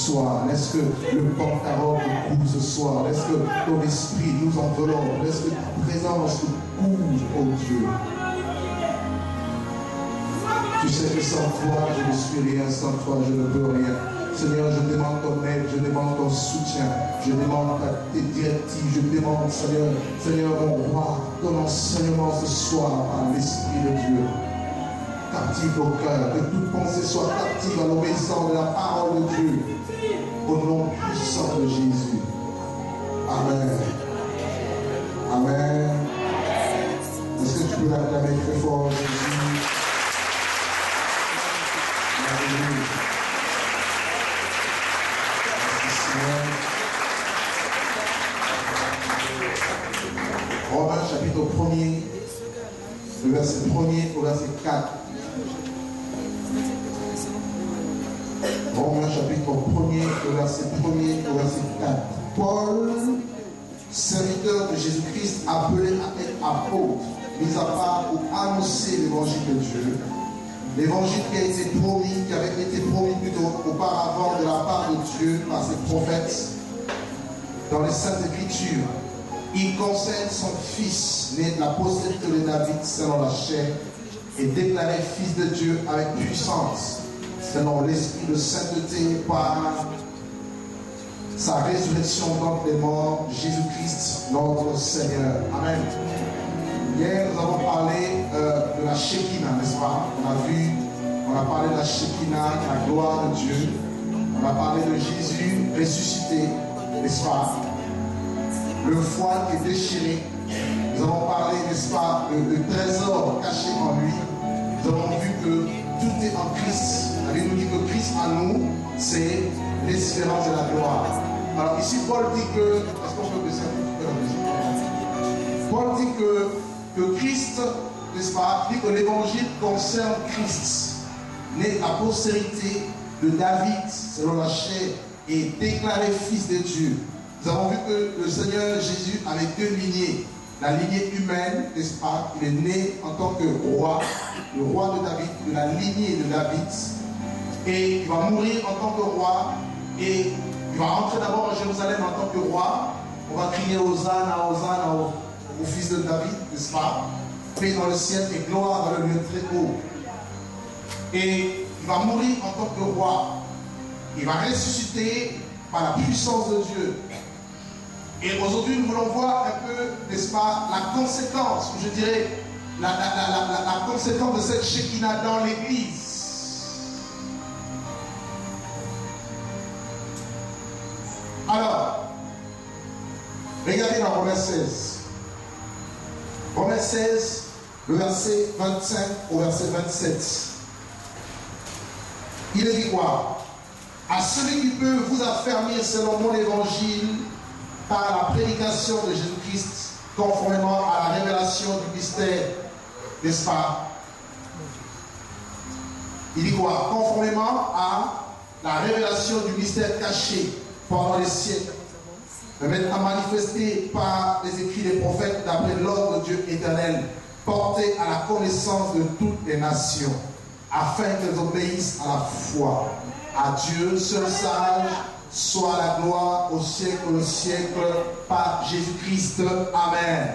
soir. Laisse que le pantalon te couvre ce soir. Laisse que ton esprit nous enveloppe. Laisse que ta présence nous couvre, oh Dieu. Tu sais que sans toi, je ne suis rien. Sans toi, je ne peux rien. Seigneur, je demande ton aide, je demande ton soutien, je demande tes directives, je demande, Seigneur mon roi, ton enseignement ce soir par l'Esprit de Dieu. Captive au cœur, que toute pensée soit captive à l'obéissance de la parole de Dieu, au nom puissant de Jésus. Amen. Amen. Est-ce que tu peux l'acclamer très fort, Jésus? Alléluia. Romains chapitre 1er, le verset 1er au verset 4. Romains chapitre 1er, le verset 1er au verset 4. Paul, serviteur de Jésus-Christ, appelé à être apôtre, mis à part pour annoncer l'évangile de Dieu. L'évangile qui a été promis, qui avait été promis plutôt auparavant de la part de Dieu par ses prophètes dans les Saintes Écritures. Il concerne son fils, né de la postérité de David selon la chair, et déclaré fils de Dieu avec puissance, selon l'esprit de sainteté par sa résurrection d'entre les morts, Jésus-Christ, notre Seigneur. Amen. Hier, nous avons parlé de la Shekinah, n'est-ce pas? On a parlé de la Shekinah, la gloire de Dieu. On a parlé de Jésus ressuscité, n'est-ce pas? Le voile qui est déchiré. Nous avons parlé, n'est-ce pas, de trésor caché en lui. Nous avons vu que tout est en Christ. La Bible nous dit que Christ en nous, c'est l'espérance de la gloire. Alors ici, Paul dit que... Est-ce qu'on peut baisser un peu la musique? Paul dit que Christ, n'est-ce pas, dit que l'évangile concerne Christ, né à postérité de David, selon la chair, et déclaré fils de Dieu. Nous avons vu que le Seigneur Jésus avait deux lignées. La lignée humaine, n'est-ce pas, il est né en tant que roi, le roi de David, de la lignée de David, et il va mourir en tant que roi, et il va entrer d'abord à Jérusalem en tant que roi. On va crier Hosanna, Hosanna au fils de David, n'est-ce pas? Paix dans le ciel et gloire dans le lieu très haut. Et il va mourir en tant que roi. Il va ressusciter par la puissance de Dieu. Et aujourd'hui, nous voulons voir un peu, n'est-ce pas, la conséquence, ou je dirais, la conséquence de cette Shekinah dans l'Église. Alors, regardez dans Romains 16. Romains 16, le verset 25 au verset 27. Il est dit quoi? À celui qui peut vous affermir selon mon évangile par la prédication de Jésus-Christ, conformément à la révélation du mystère, n'est-ce pas? Il dit quoi? Conformément à la révélation du mystère caché pendant les siècles, à manifester par les écrits des prophètes d'après l'ordre de Dieu éternel, porté à la connaissance de toutes les nations, afin qu'elles obéissent à la foi. À Dieu, seul sage, soit la gloire au siècle par Jésus-Christ. Amen.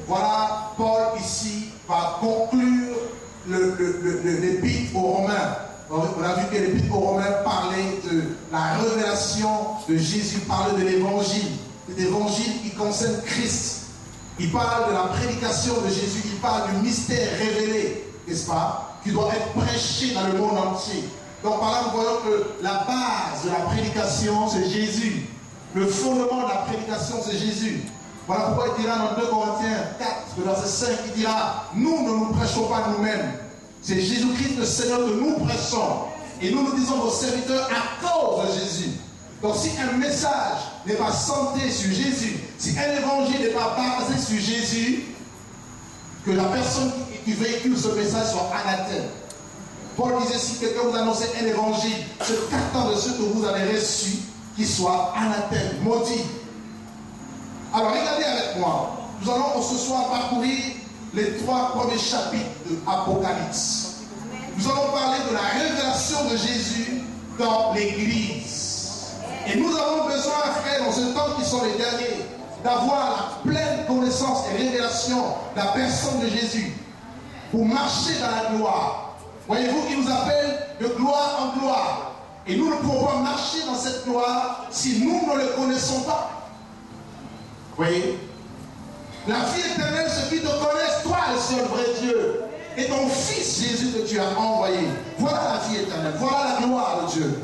Voilà, Paul ici va conclure l'épître aux Romains. On a vu que l'épître aux Romains parlait de la révélation de Jésus, parlait de l'évangile. L'évangile qui concerne Christ. Il parle de la prédication de Jésus, il parle du mystère révélé, n'est-ce pas, qui doit être prêché dans le monde entier. Donc par là, nous voyons que la base de la prédication, c'est Jésus. Le fondement de la prédication, c'est Jésus. Voilà pourquoi il dira dans 2 Corinthiens 4, le verset 5, il dira, nous ne nous prêchons pas nous-mêmes. C'est Jésus-Christ le Seigneur que nous prêchons. Et nous nous disons vos serviteurs à cause de Jésus. Donc si un message n'est pas centré sur Jésus, si un évangile n'est pas basé sur Jésus, que la personne qui véhicule ce message soit anathème. Paul disait, si quelqu'un vous annonce un évangile, c'est qu'attend de ceux que vous avez reçus, qu'ils soient anathème, maudits. Alors regardez avec moi, nous allons ce soir parcourir les 3 premiers chapitres de l'Apocalypse. Nous allons parler de la révélation de Jésus dans l'Église. sont les derniers, d'avoir la pleine connaissance et révélation de la personne de Jésus, pour marcher dans la gloire. Voyez-vous, il nous appelle de gloire en gloire. Et nous ne pouvons pas marcher dans cette gloire si nous ne le connaissons pas. Voyez? La vie éternelle, c'est qu'ils te connaissent, toi, le seul vrai Dieu, et ton Fils Jésus que tu as envoyé. Voilà la vie éternelle, voilà la gloire de Dieu.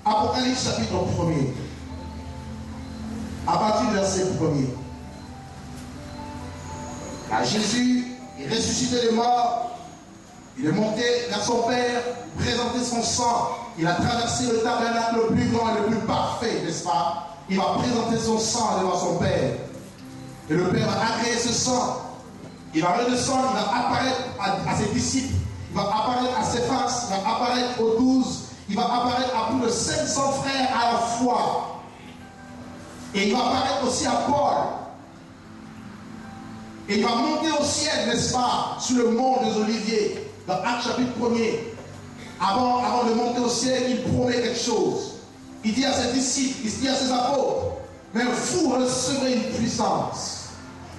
Apocalypse chapitre 1er. À partir du verset 1er. Là, Jésus est ressuscité des morts. Il est monté vers son Père, présenté son sang. Il a traversé le tabernacle le plus grand et le plus parfait, n'est-ce pas? Il va présenter son sang devant son Père. Et le Père va agréer ce sang. Il va redescendre, il va apparaître à ses disciples. Il va apparaître à ses faces, il va apparaître aux 12. Il va apparaître à plus de 500 frères à la fois. Et il va apparaître aussi à Paul. Et il va monter au ciel, n'est-ce pas, sur le mont des Oliviers. Dans Actes chapitre 1er, avant de monter au ciel, il promet quelque chose. Il dit à ses disciples, il dit à ses apôtres, mais vous recevrez une puissance.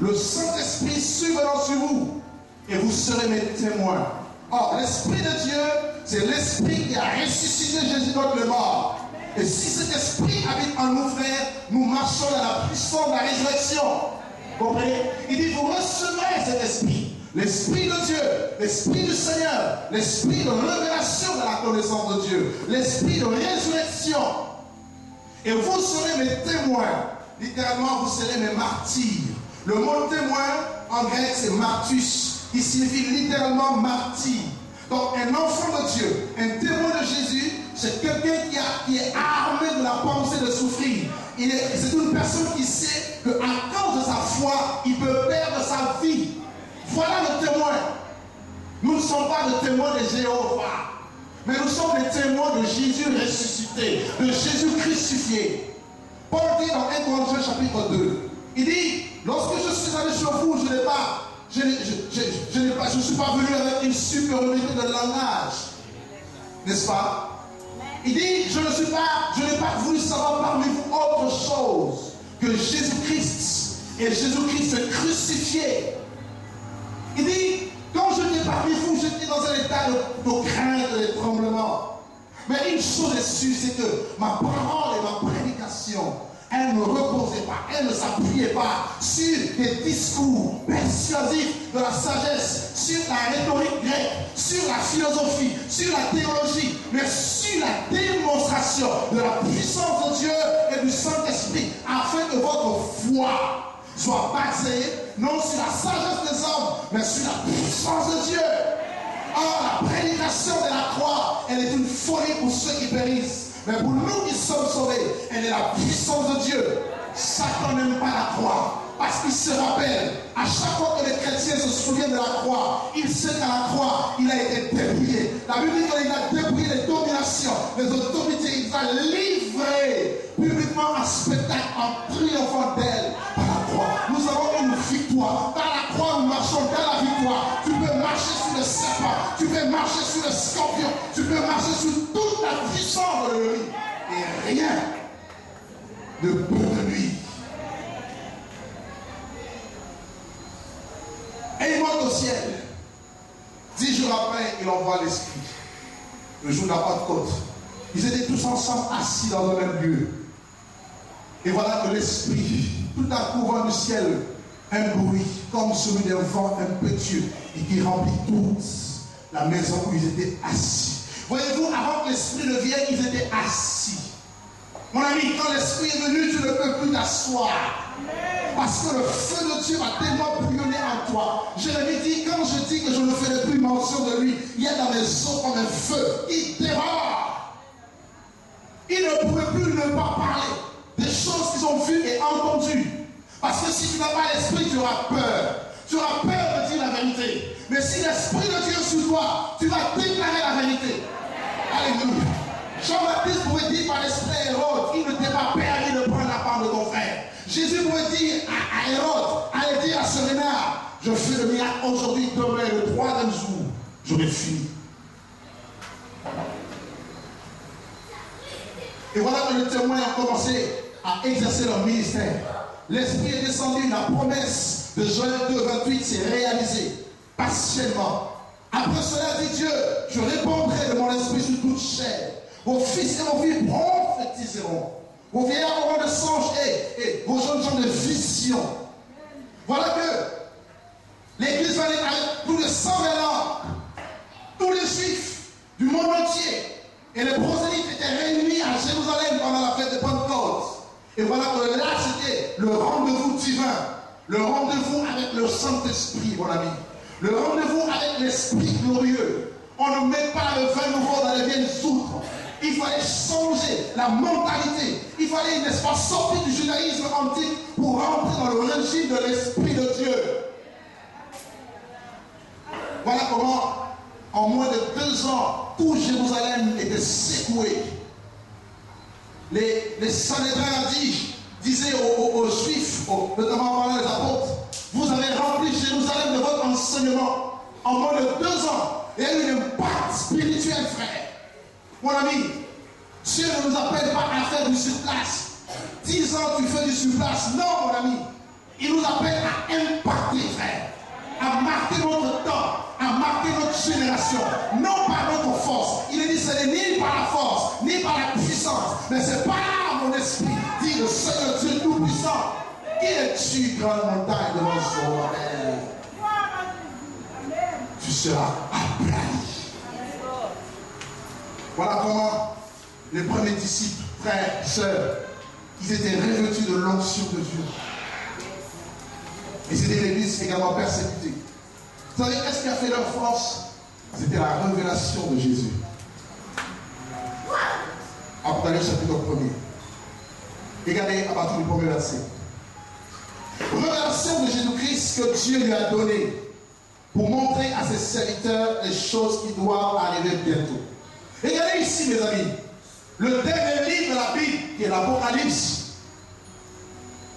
Le Saint-Esprit survenant sur vous, et vous serez mes témoins. Or, l'Esprit de Dieu, c'est l'Esprit qui a ressuscité Jésus d'entre les morts. Et si cet Esprit habite en nous, frères, nous marchons dans la puissance de la résurrection. Vous comprenez? Il dit, vous recevrez cet Esprit. L'Esprit de Dieu, l'Esprit du Seigneur, l'Esprit de révélation de la connaissance de Dieu, l'Esprit de résurrection. Et vous serez mes témoins. Littéralement, vous serez mes martyrs. Le mot témoin, en grec, c'est martus, qui signifie littéralement martyr. Donc, un enfant de Dieu, un témoin de Jésus, c'est quelqu'un qui est armé de la pensée de souffrir. C'est une personne qui sait qu'à cause de sa foi, il peut perdre sa vie. Voilà le témoin. Nous ne sommes pas des témoins de Jéhovah, mais nous sommes des témoins de Jésus ressuscité, de Jésus crucifié. Paul dit dans 1 Corinthiens chapitre 2, il dit, lorsque je suis allé chez vous, je ne suis pas venu avec une supériorité de langage. N'est-ce pas? Il dit, je n'ai pas voulu savoir parmi vous autre chose que Jésus-Christ. Et Jésus-Christ est crucifié. Il dit, quand je n'étais parmi vous, j'étais dans un état de crainte et de tremblement. Mais une chose est sûre, c'est que ma parole et ma prédication, elle ne reposait pas, elle ne s'appuyait pas sur des discours persuasifs de la sagesse, sur la rhétorique grecque, sur la philosophie, sur la théologie, mais sur la démonstration de la puissance de Dieu et du Saint-Esprit, afin que votre foi soit basée non sur la sagesse des hommes, mais sur la puissance de Dieu. Or, la prédication de la croix, elle est une folie pour ceux qui périssent. Mais pour nous qui sommes sauvés, elle est la puissance de Dieu. Satan n'aime pas la croix. Parce qu'il se rappelle, à chaque fois que les chrétiens se souviennent de la croix, il sait qu'à la croix, il a été dépouillé. La Bible dit qu'il a dépouillé les dominations, les autorités, il a livré publiquement un spectacle en triomphant d'elle par la croix. Nous avons une victoire. Par la croix, nous marchons dans la victoire. Tu peux marcher sur le serpent, tu peux marcher sur le scorpion, tu peux marcher sur toute la puissance de l'ennemi. Et rien ne peut te nuire. Et il monte au ciel. 10 jours après, il envoie l'Esprit. Le jour de la Pentecôte. Ils étaient tous ensemble assis dans le même lieu. Et voilà que l'Esprit, tout à coup, vent du ciel, un bruit comme celui d'un vent impétueux et qui remplit toute la maison où ils étaient assis. Voyez-vous, avant que l'Esprit ne vienne, ils étaient assis. Mon ami, quand l'Esprit est venu, tu ne peux plus t'asseoir. Parce que le feu de Dieu va tellement bouillonner en toi. Jérémie dit, quand je dis que je ne ferai plus mention de lui, il y a dans mes os comme un feu. Il dévore. Il ne pouvait plus ne pas parler des choses qu'ils ont vues et entendues. Parce que si tu n'as pas l'Esprit, tu auras peur. Tu auras peur de dire la vérité. Mais si l'Esprit de Dieu est sur toi, tu vas déclarer la vérité. Alléluia. Jean-Baptiste pouvait dire par l'Esprit à Hérode, il ne t'est pas permis de prendre la part de ton frère. Jésus pouvait dire à Hérode, allez dire à ce renard, je fais le miracle aujourd'hui, demain, le 3e jour, j'aurai fini. Et voilà que les témoins ont commencé à exercer leur ministère. L'Esprit est descendu, la promesse de Joël 2,28 s'est réalisée partiellement. Après cela, dit Dieu, je répandrai de mon esprit sur toute chair. Vos fils et vos filles prophétiseront. Vos vieillards auront de songes et vos jeunes gens de visions. Voilà que l'Église va être avec plus de 120 langues. Tous les Juifs du monde entier et les prosélytes étaient réunis à Jérusalem pendant la fête de Pentecôte. Et voilà que là, c'était le rendez-vous divin. Le rendez-vous avec le Saint-Esprit, mon ami. Le rendez-vous avec l'Esprit glorieux. On ne met pas le vin nouveau dans les vieilles outres. Il fallait changer la mentalité. Il fallait, n'est-ce pas, sortir du judaïsme antique pour rentrer dans le régime de l'Esprit de Dieu. Voilà comment, en moins de 2 ans, tout Jérusalem était secoué. Les Sanhédrins disaient aux Juifs, notamment pendant les apôtres, vous avez rempli Jérusalem de votre enseignement. En moins de 2 ans, il y a eu un impact spirituel, frère. Mon ami, Dieu ne nous appelle pas à faire du surplace. 10 ans, tu fais du surplace. Non, mon ami. Il nous appelle à impacter, frère. À marquer notre temps, à marquer notre génération. Non par notre force. Il est dit, ce n'est ni par la force, ni par la puissance, mais c'est par mon esprit, dit le Seigneur Dieu Tout-Puissant. Qui es-tu, grande montagne de mon sommeil? Tu seras aplani. Voilà comment les premiers disciples, frères, sœurs, ils étaient revêtus de l'onction de Dieu. Et c'était l'église également persécutée. Vous savez, qu'est-ce qui a fait leur force? C'était la révélation de Jésus. Apocalypse chapitre 1er. Regardez à partir du premier verset. Révélation de Jésus-Christ que Dieu lui a donnée pour montrer à ses serviteurs les choses qui doivent arriver bientôt. Regardez ici, mes amis, le dernier livre de la Bible, qui est l'Apocalypse,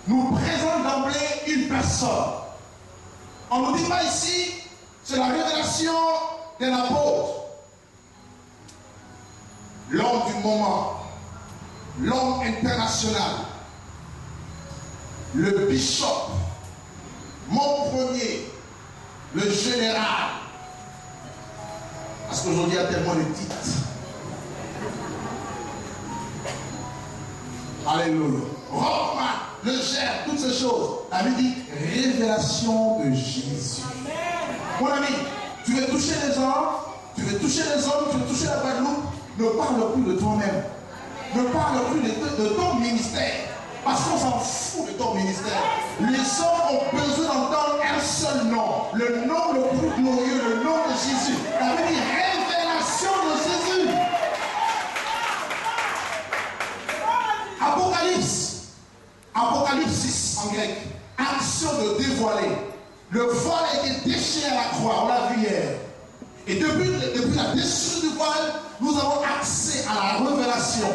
nous présente d'emblée une personne. On ne nous dit pas ici, c'est la révélation d'un apôtre. L'homme du moment, l'homme international, le bishop, mon premier, le général. Parce qu'aujourd'hui, il y a tellement de titres. Alléluia. Rockman, le gère, toutes ces choses. La Bible dit révélation de Jésus. Mon ami, tu veux toucher les hommes, tu veux toucher les hommes, tu veux toucher la Guadeloupe, ne parle plus de toi-même. Ne parle plus de ton ministère. Parce qu'on s'en fout de ton ministère. Les hommes ont besoin d'entendre un seul nom. Le nom le plus glorieux, le nom de Jésus. La Bible dit révélation de Jésus. Apocalypse 6 en grec. Action de dévoiler. Le voile a été déchiré à la croix, on l'a vu hier. Et depuis la déchirure du voile, nous avons accès à la révélation.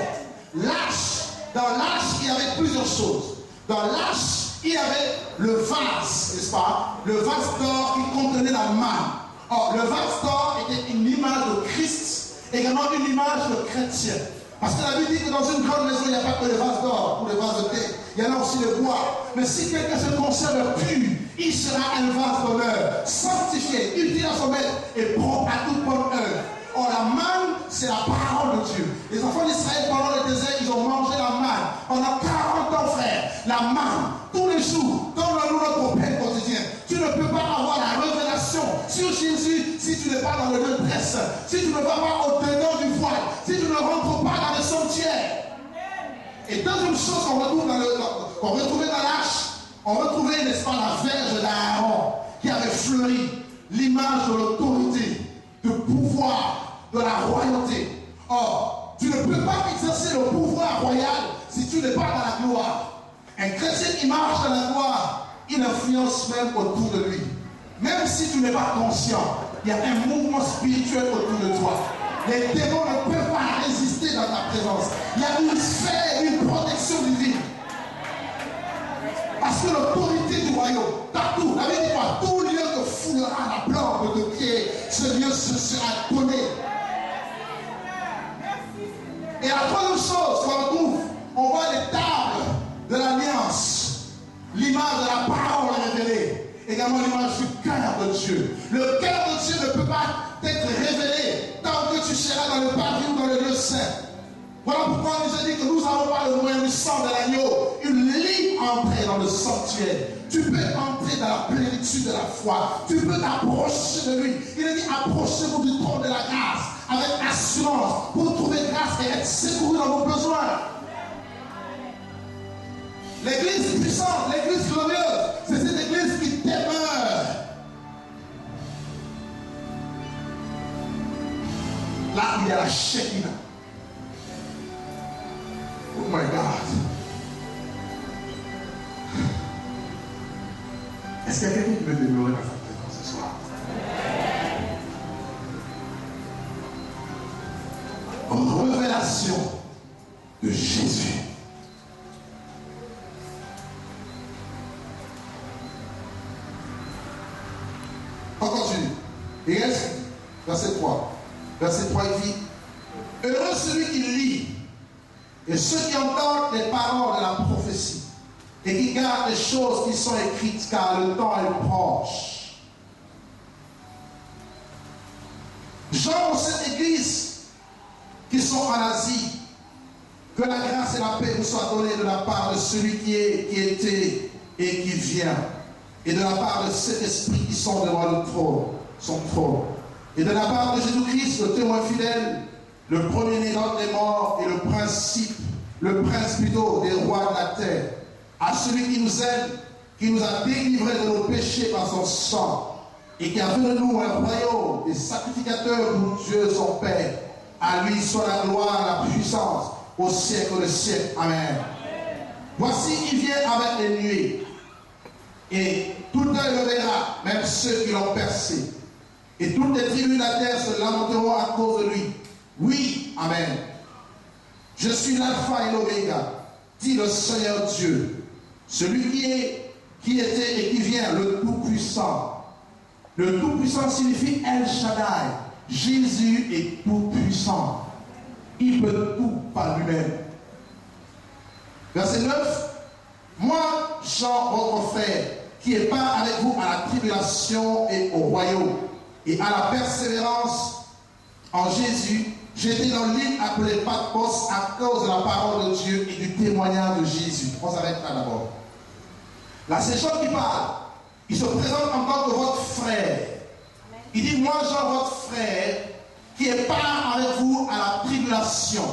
Dans l'arche, il y avait plusieurs choses. Dans l'arche, il y avait le vase, n'est-ce pas? Le vase d'or qui contenait la manne. Or, le vase d'or était une image de Christ, également une image de chrétien. Parce que la Bible dit que dans une grande maison, il n'y a pas que les vases d'or ou les vases de thé. Il y en a aussi le bois. Mais si quelqu'un se conserve pur, il sera un vase d'honneur, sanctifié, utile à son maître et propre à toute bonne œuvre. Or, la manne, c'est la parole de Dieu. Les enfants d'Israël, pendant le désert, ils ont mangé la manne. Pendant 40 ans, frère, la manne, tous les jours, donne-nous notre pain quotidien. Tu ne peux pas avoir la révélation sur Jésus si tu n'es pas dans le lieu très saint, si tu ne vas pas au-dedans du voile, si tu ne rentres pas dans le sanctuaire. Et deuxième chose qu'on retrouvait dans l'arche, on retrouvait, n'est-ce pas, la verge d'Aaron qui avait fleuri, l'image de l'autorité, de pouvoir, de la royauté. Or, tu ne peux pas exercer le pouvoir royal si tu n'es pas dans la gloire. Un chrétien qui marche dans la gloire, il influence même autour de lui. Même si tu n'es pas conscient, il y a un mouvement spirituel autour de toi. Les démons ne peuvent pas résister dans ta présence. Il y a une sphère, une protection divine. Parce que l'autorité du royaume, partout, la Bible dit quoi? Tout lieu que foulera la plante de pied, ce lieu se sera donné. Et la troisième chose qu'on retrouve, on voit des tables également l'image du cœur de Dieu. Le cœur de Dieu ne peut pas être révélé tant que tu seras dans le paradis ou dans le lieu saint. Voilà pourquoi on nous a dit que nous n'avons pas le moyen du sang de l'agneau, une libre entrée dans le sanctuaire. Tu peux entrer dans la plénitude de la foi. Tu peux t'approcher de lui. Il a dit approchez-vous du trône de la grâce avec assurance pour trouver grâce et être secouru dans vos besoins. L'église puissante, l'église glorieuse, c'est cette église qui demeure. Là, il y a la Shekinah. Oh my God. Est-ce qu'il y a quelqu'un qui veut demeurer dans sa présence ce soir? Révélation de Jésus. On continue. Et reste, verset 3. Verset 3, il dit heureux celui qui lit et ceux qui entendent les paroles de la prophétie et qui gardent les choses qui sont écrites, car le temps est proche. Gens de cette église qui sont en Asie, que la grâce et la paix nous soient données de la part de celui qui est, qui était et qui vient, et de la part de cet esprit qui sont devant le trône, son trône, et de la part de Jésus-Christ, le témoin fidèle, le premier-né d'entre les morts et le prince plutôt des rois de la terre, à celui qui nous aime, qui nous a délivrés de nos péchés par son sang, et qui a fait de nous un royaume des sacrificateurs pour Dieu son Père. À lui soit la gloire, la puissance, au siècle des siècles. Amen. Voici, il vient avec les nuées, et tout œil le verra, même ceux qui l'ont percé. Et toutes les tribus de la terre se lamenteront à cause de lui. Oui, amen. Je suis l'alpha et l'oméga, dit le Seigneur Dieu, celui qui était et qui vient, le Tout-Puissant. Le Tout-Puissant signifie El Shaddai. Jésus est Tout-Puissant. Il peut tout par lui-même. Verset 9. Moi, Jean, votre frère, qui est part avec vous à la tribulation et au royaume, et à la persévérance en Jésus, j'étais dans l'île appelée Patmos à cause de la parole de Dieu et du témoignage de Jésus. On s'arrête là d'abord. Là, c'est Jean qui parle. Il se présente en tant que votre frère. Il dit, moi, Jean, votre frère, qui est part avec vous à la tribulation.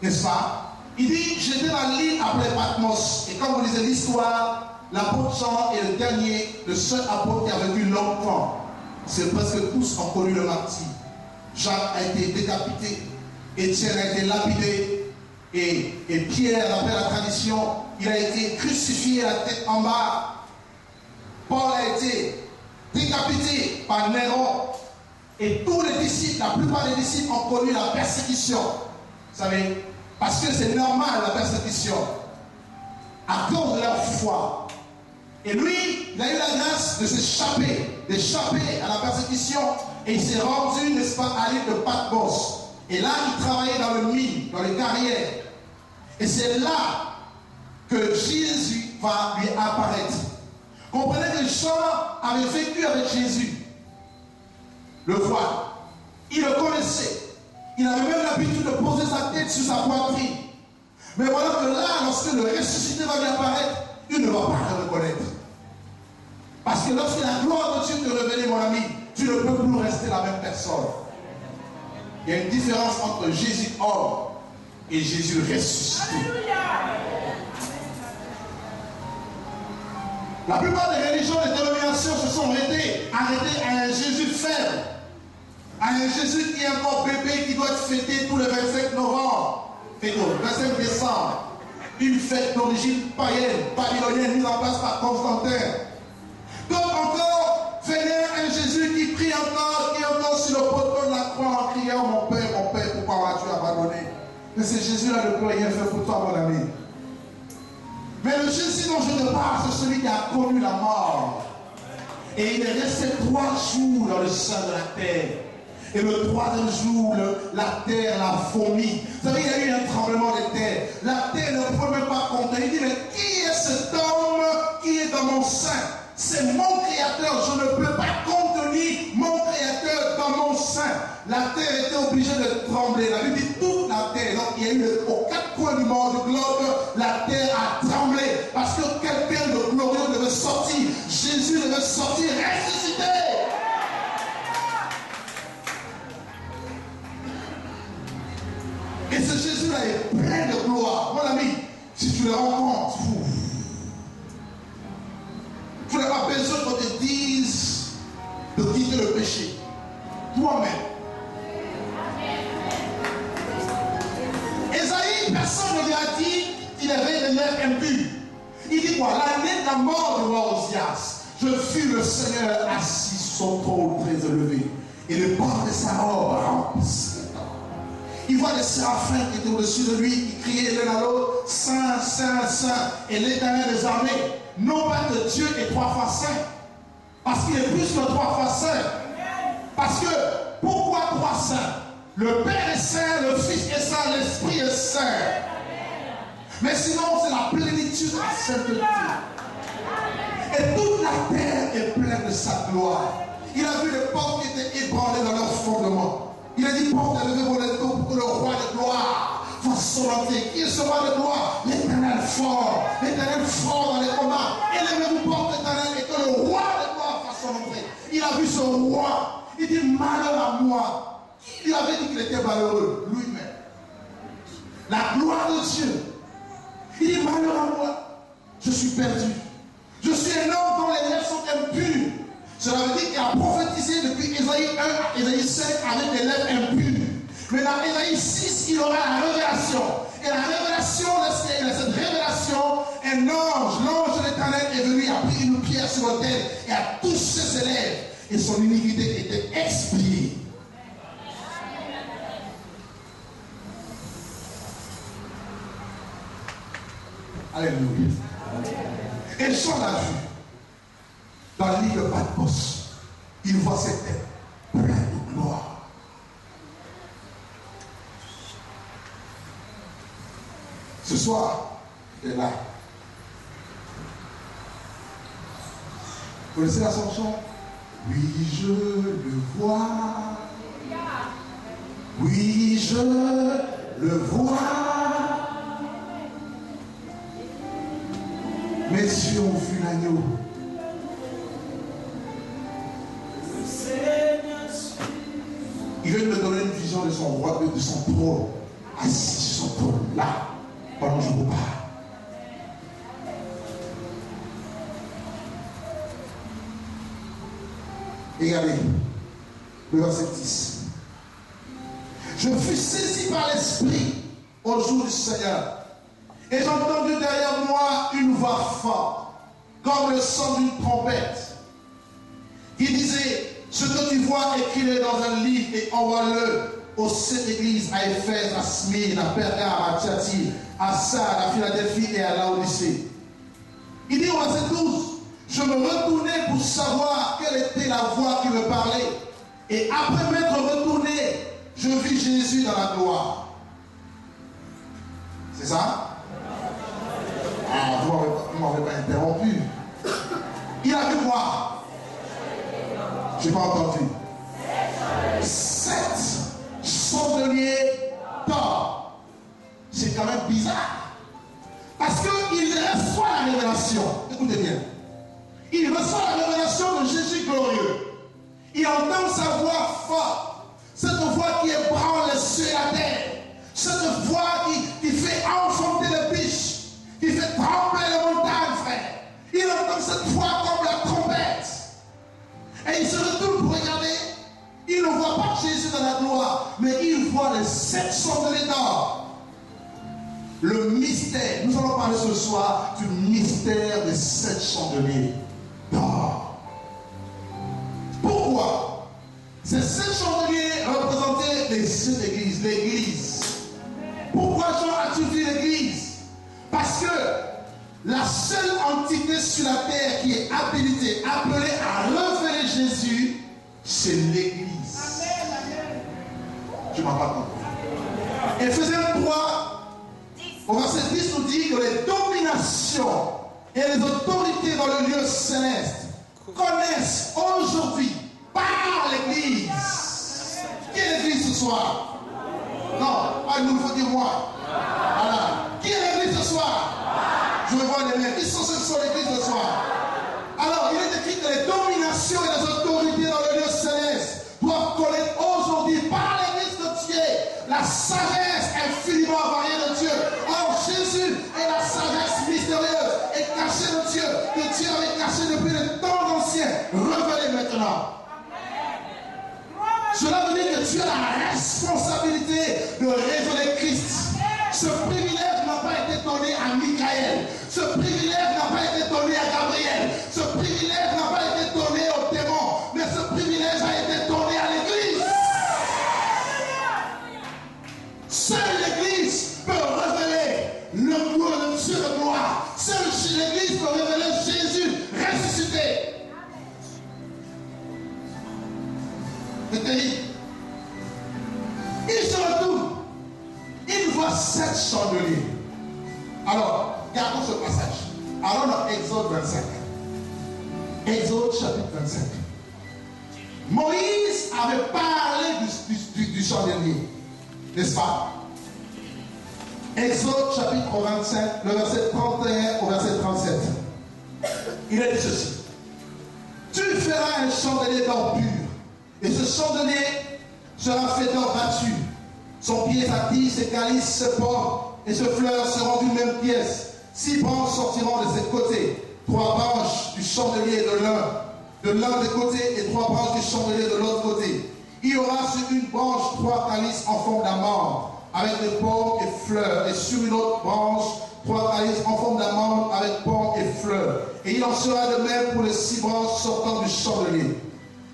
N'est-ce pas? Il dit, j'étais dans l'île appelée Patmos. Et comme vous lisez l'histoire, l'apôtre Jean est le dernier, le seul apôtre qui a vécu longtemps. C'est presque tous ont connu le martyre. Jacques a été décapité, Étienne a été lapidé, et Pierre, d'après la tradition, il a été crucifié la tête en bas. Paul a été décapité par Néron. Et tous les disciples, la plupart des disciples ont connu la persécution. Vous savez, parce que c'est normal la persécution, à cause de leur foi. Et lui, il a eu la grâce de d'échapper à la persécution, et il s'est rendu, n'est-ce pas, à l'île de Patmos. Et là, il travaillait dans le mine, dans les carrières. Et c'est là que Jésus va lui apparaître. Comprenez que Jean avait vécu avec Jésus. Le voilà. Il le connaissait. Il avait même l'habitude de poser sa tête sur sa poitrine. Mais voilà que là, lorsque le ressuscité va lui apparaître, il ne va pas le reconnaître. Parce que lorsque la gloire de Dieu te révèle, mon ami, tu ne peux plus rester la même personne. Il y a une différence entre Jésus homme et Jésus ressuscité. La plupart des religions et des dénominations se sont arrêtées à un Jésus faible, à un Jésus qui est encore bébé, qui doit être fêté tous les 25 novembre, et le 25 décembre. Une fête d'origine païenne, babylonienne, mise en place par Constantin. D'autres encore vénèrent un Jésus qui prie encore, qui est encore sur le poteau de la croix en criant, mon Père, pourquoi m'as-tu abandonné? Mais ce Jésus-là ne peut rien faire pour toi, mon ami. Mais le Jésus dont je te parle, c'est celui qui a connu la mort. Et il est resté 3 jours dans le sein de la terre. Et le 3e jour, la terre l'a fourmi. Vous savez, il y a eu un tremblement de terre. La terre ne pouvait même pas compter. Il dit, mais qui est cet homme qui est dans mon sein? C'est pleins de gloire. Mon ami, si tu les rencontres, tu n'as pas besoin qu'on te dise de quitter le péché. Toi-même. Esaïe, personne ne lui a dit qu'il avait des lèvres impures. Il dit quoi? L'année de la mort du roi Osias, je fus le Seigneur assis sur son trône très élevé, et le bord de sa robe remplissait. Il voit les séraphins qui étaient au-dessus de lui, qui criaient l'un à l'autre, Saint, Saint, Saint, et l'Éternel des armées. Non pas que Dieu est 3 fois saint, parce qu'il est plus que 3 fois saint. Parce que, pourquoi 3 saints? Le Père est saint, le Fils est saint, l'Esprit est saint. Mais sinon, c'est la plénitude de la sainteté. Et toute la terre est pleine de sa gloire. Il a vu les portes qui étaient ébranlées dans leur fondement. Il a dit, porte, levez vos lettres pour que le roi de gloire fasse son entrée. Qui est ce roi de gloire? L'Éternel fort dans les combats. Élevez-vous, porte éternelle, et que le roi de gloire fasse son entrée. Il a vu ce roi. Il dit, malheur à moi. Qui lui avait dit qu'il était malheureux? Lui-même. La gloire de Dieu. Il dit, malheur à moi. Je suis perdu. Je suis un homme dont les lèvres sont impures. Cela veut dire qu'il a prophétisé depuis Ésaïe 1 à Ésaïe 5 avec des lèvres impures. Mais dans Ésaïe 6, il aura la révélation. Et la révélation, lorsqu'il y a cette révélation, un ange, l'ange de l'Éternel est venu, a pris une pierre sur l'autel et a touché ses lèvres. Et son iniquité était expiée. Alléluia. Et Jean l'a vu. Dans le livre de Patmos, il voit cette tête pleine de gloire. Ce soir, il est là. Vous connaissez la chanson? Oui, je le vois. Oui, je le vois. Mes yeux ont vu l'agneau. Il veut me donner une vision de son roi, de son trône, assis sur son trône, là, pendant que je vous parle. Regardez, le verset 10. Je fus saisi par l'Esprit au jour du Seigneur, et j'ai entendu derrière moi une voix forte, comme le son d'une trompette, qui disait, ce que tu vois écrit dans un livre et envoie-le aux 7 églises, à Éphèse, à Smyrne, à Pergame, à Thyatire, à Sardes, à Philadelphie et à Laodicée. Il dit au verset 12, je me retournai pour savoir quelle était la voix qui me parlait. Et après m'être retourné, je vis Jésus dans la gloire. C'est ça? Ah, vous ne m'avez pas interrompu. Il a vu quoi? Je n'ai pas entendu. 7 chandeliers d'or. C'est quand même bizarre. Parce qu'il reçoit la révélation. Écoutez bien. Il reçoit la révélation de Jésus glorieux. Il entend sa voix forte. Cette voix qui ébranle les cieux et la terre. Cette voix qui fait enfanter les biches. Qui fait trembler les montagnes, frère. Il entend cette voix comme la trompette. Et il se retourne pour regarder. Il ne voit pas Jésus dans la gloire, mais il voit les 7 chandeliers d'or. Le mystère. Nous allons parler ce soir du mystère des 7 chandeliers d'or. Pourquoi? Ces 7 chandeliers représentaient les 7 églises, l'église. Pourquoi Jean a-t-il dit l'église? Parce que la seule entité sur la terre qui est habilitée, appelée à révéler Jésus, c'est l'église. Je m'en parle pas. Éphésiens 3, au verset 10, nous dit que les dominations et les autorités dans le lieu céleste connaissent aujourd'hui par l'église. Qui est l'église ce soir? Non, il nous faut dire moi. Voilà. Qui est l'église ce soir? Je veux voir les mains. Qui sont ceux qui sont l'église ce soir? Alors, il est écrit que les dominations et les autorités dans le lieu céleste doivent connaître aujourd'hui par l'église de Dieu la sagesse infiniment variée de Dieu. été donné à Michael. Ce privilège n'a pas été donné à Gabriel. Ce privilège n'a pas été donné aux démons. Mais ce privilège a été donné à l'Église. Seule l'Église peut révéler le Dieu de gloire. Seule l'Église peut révéler Jésus ressuscité. C'est terrible. Il se retourne. Il voit 7 chandeliers. Alors, regardons ce passage. Allons dans Exode 25. Exode chapitre 25. Moïse avait parlé du chandelier. N'est-ce pas? Exode chapitre 25, le verset 31 au verset 37. Il a dit ceci. Tu feras un chandelier d'or pur. Et ce chandelier sera fait d'or battu. Son pied, sa tige, ses calices, ses porcs et ses fleurs seront d'une même pièce. 6 branches sortiront de ses côtés. 3 branches du chandelier de l'un des côtés et 3 branches du chandelier de l'autre côté. Il y aura sur une branche 3 calices en forme d'amande avec des porcs et fleurs. Et sur une autre branche 3 calices en forme d'amande avec porcs et fleurs. Et il en sera de même pour les 6 branches sortant du chandelier.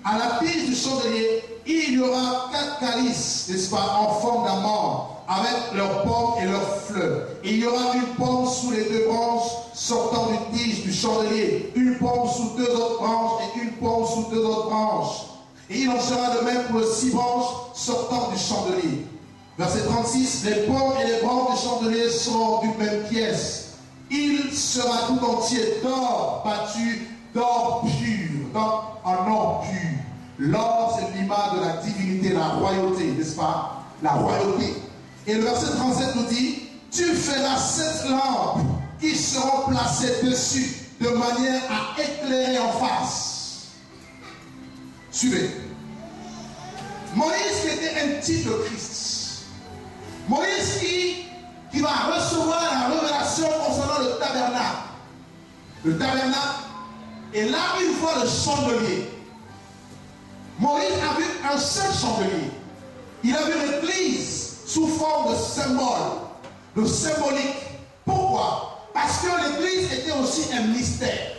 À la tige du chandelier, il y aura 4 calices, n'est-ce pas, en forme d'amande, avec leurs pommes et leurs fleurs. Et il y aura une pomme sous les 2 branches sortant du tige du chandelier, une pomme sous 2 autres branches et une pomme sous 2 autres branches. Et il en sera de même pour les 6 branches sortant du chandelier. Verset 36, les pommes et les branches du chandelier seront d'une même pièce. Il sera tout entier d'or battu, d'or pur, en or pur. L'or, c'est l'image de la divinité, la royauté, n'est-ce pas? La royauté. Et le verset 37 nous dit, tu feras 7 lampes qui seront placées dessus de manière à éclairer en face. Suivez. Moïse qui était un type de Christ. Moïse qui va recevoir la révélation concernant le tabernacle. Le tabernacle. Et là, il voit le chandelier. Moïse a vu un seul chandelier. Il a vu l'Église sous forme de symbole, de symbolique. Pourquoi? Parce que l'Église était aussi un mystère.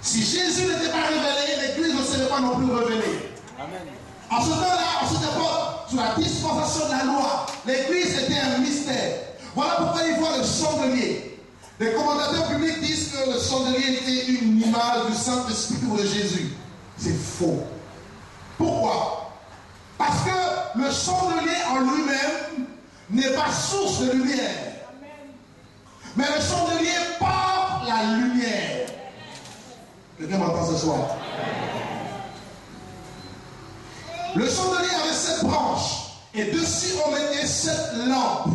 Si Jésus n'était pas révélé, l'Église ne serait pas non plus révélée. Amen. En ce temps-là, en cette époque, sous la dispensation de la loi, l'Église était un mystère. Voilà pourquoi il voit le chandelier. Les commentateurs bibliques disent que le chandelier était une image du Saint-Esprit ou de Jésus. C'est faux. Pourquoi? Parce que le chandelier en lui-même n'est pas source de lumière. Mais le chandelier porte la lumière. Quelqu'un m'entend ce soir? Le chandelier avait 7 branches. Et dessus on mettait 7 lampes.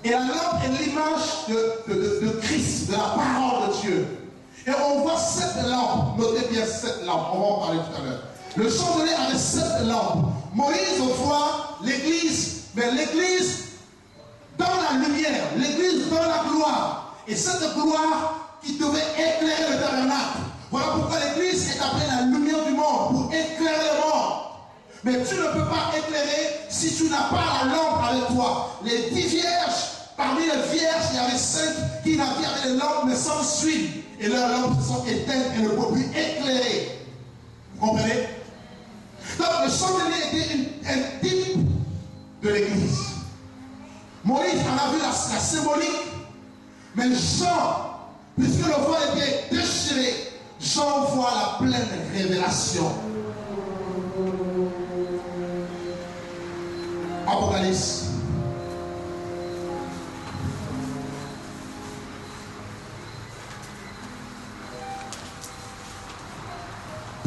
Et la lampe est l'image de Christ, de la parole de Dieu. Et on voit 7 lampes. Notez bien 7 lampes. On va en parler tout à l'heure. Le chandelier avait 7 lampes. Moïse voit l'Église, mais l'Église dans la lumière, l'Église dans la gloire. Et cette gloire qui devait éclairer le tabernacle. Voilà pourquoi l'Église est appelée la lumière du monde, pour éclairer le monde. Mais tu ne peux pas éclairer si tu n'as pas la lampe avec toi. Les 10 vierges, parmi les vierges, il y avait 5 qui avaient les lampes mais sans huile. Et leurs lampes se sont éteintes et ne peuvent plus éclairer. Vous comprenez? Donc le chandelier était un type de l'Église. Moïse en a vu la symbolique, mais Jean, puisque le voile était déchiré, Jean voit la pleine révélation. Apocalypse.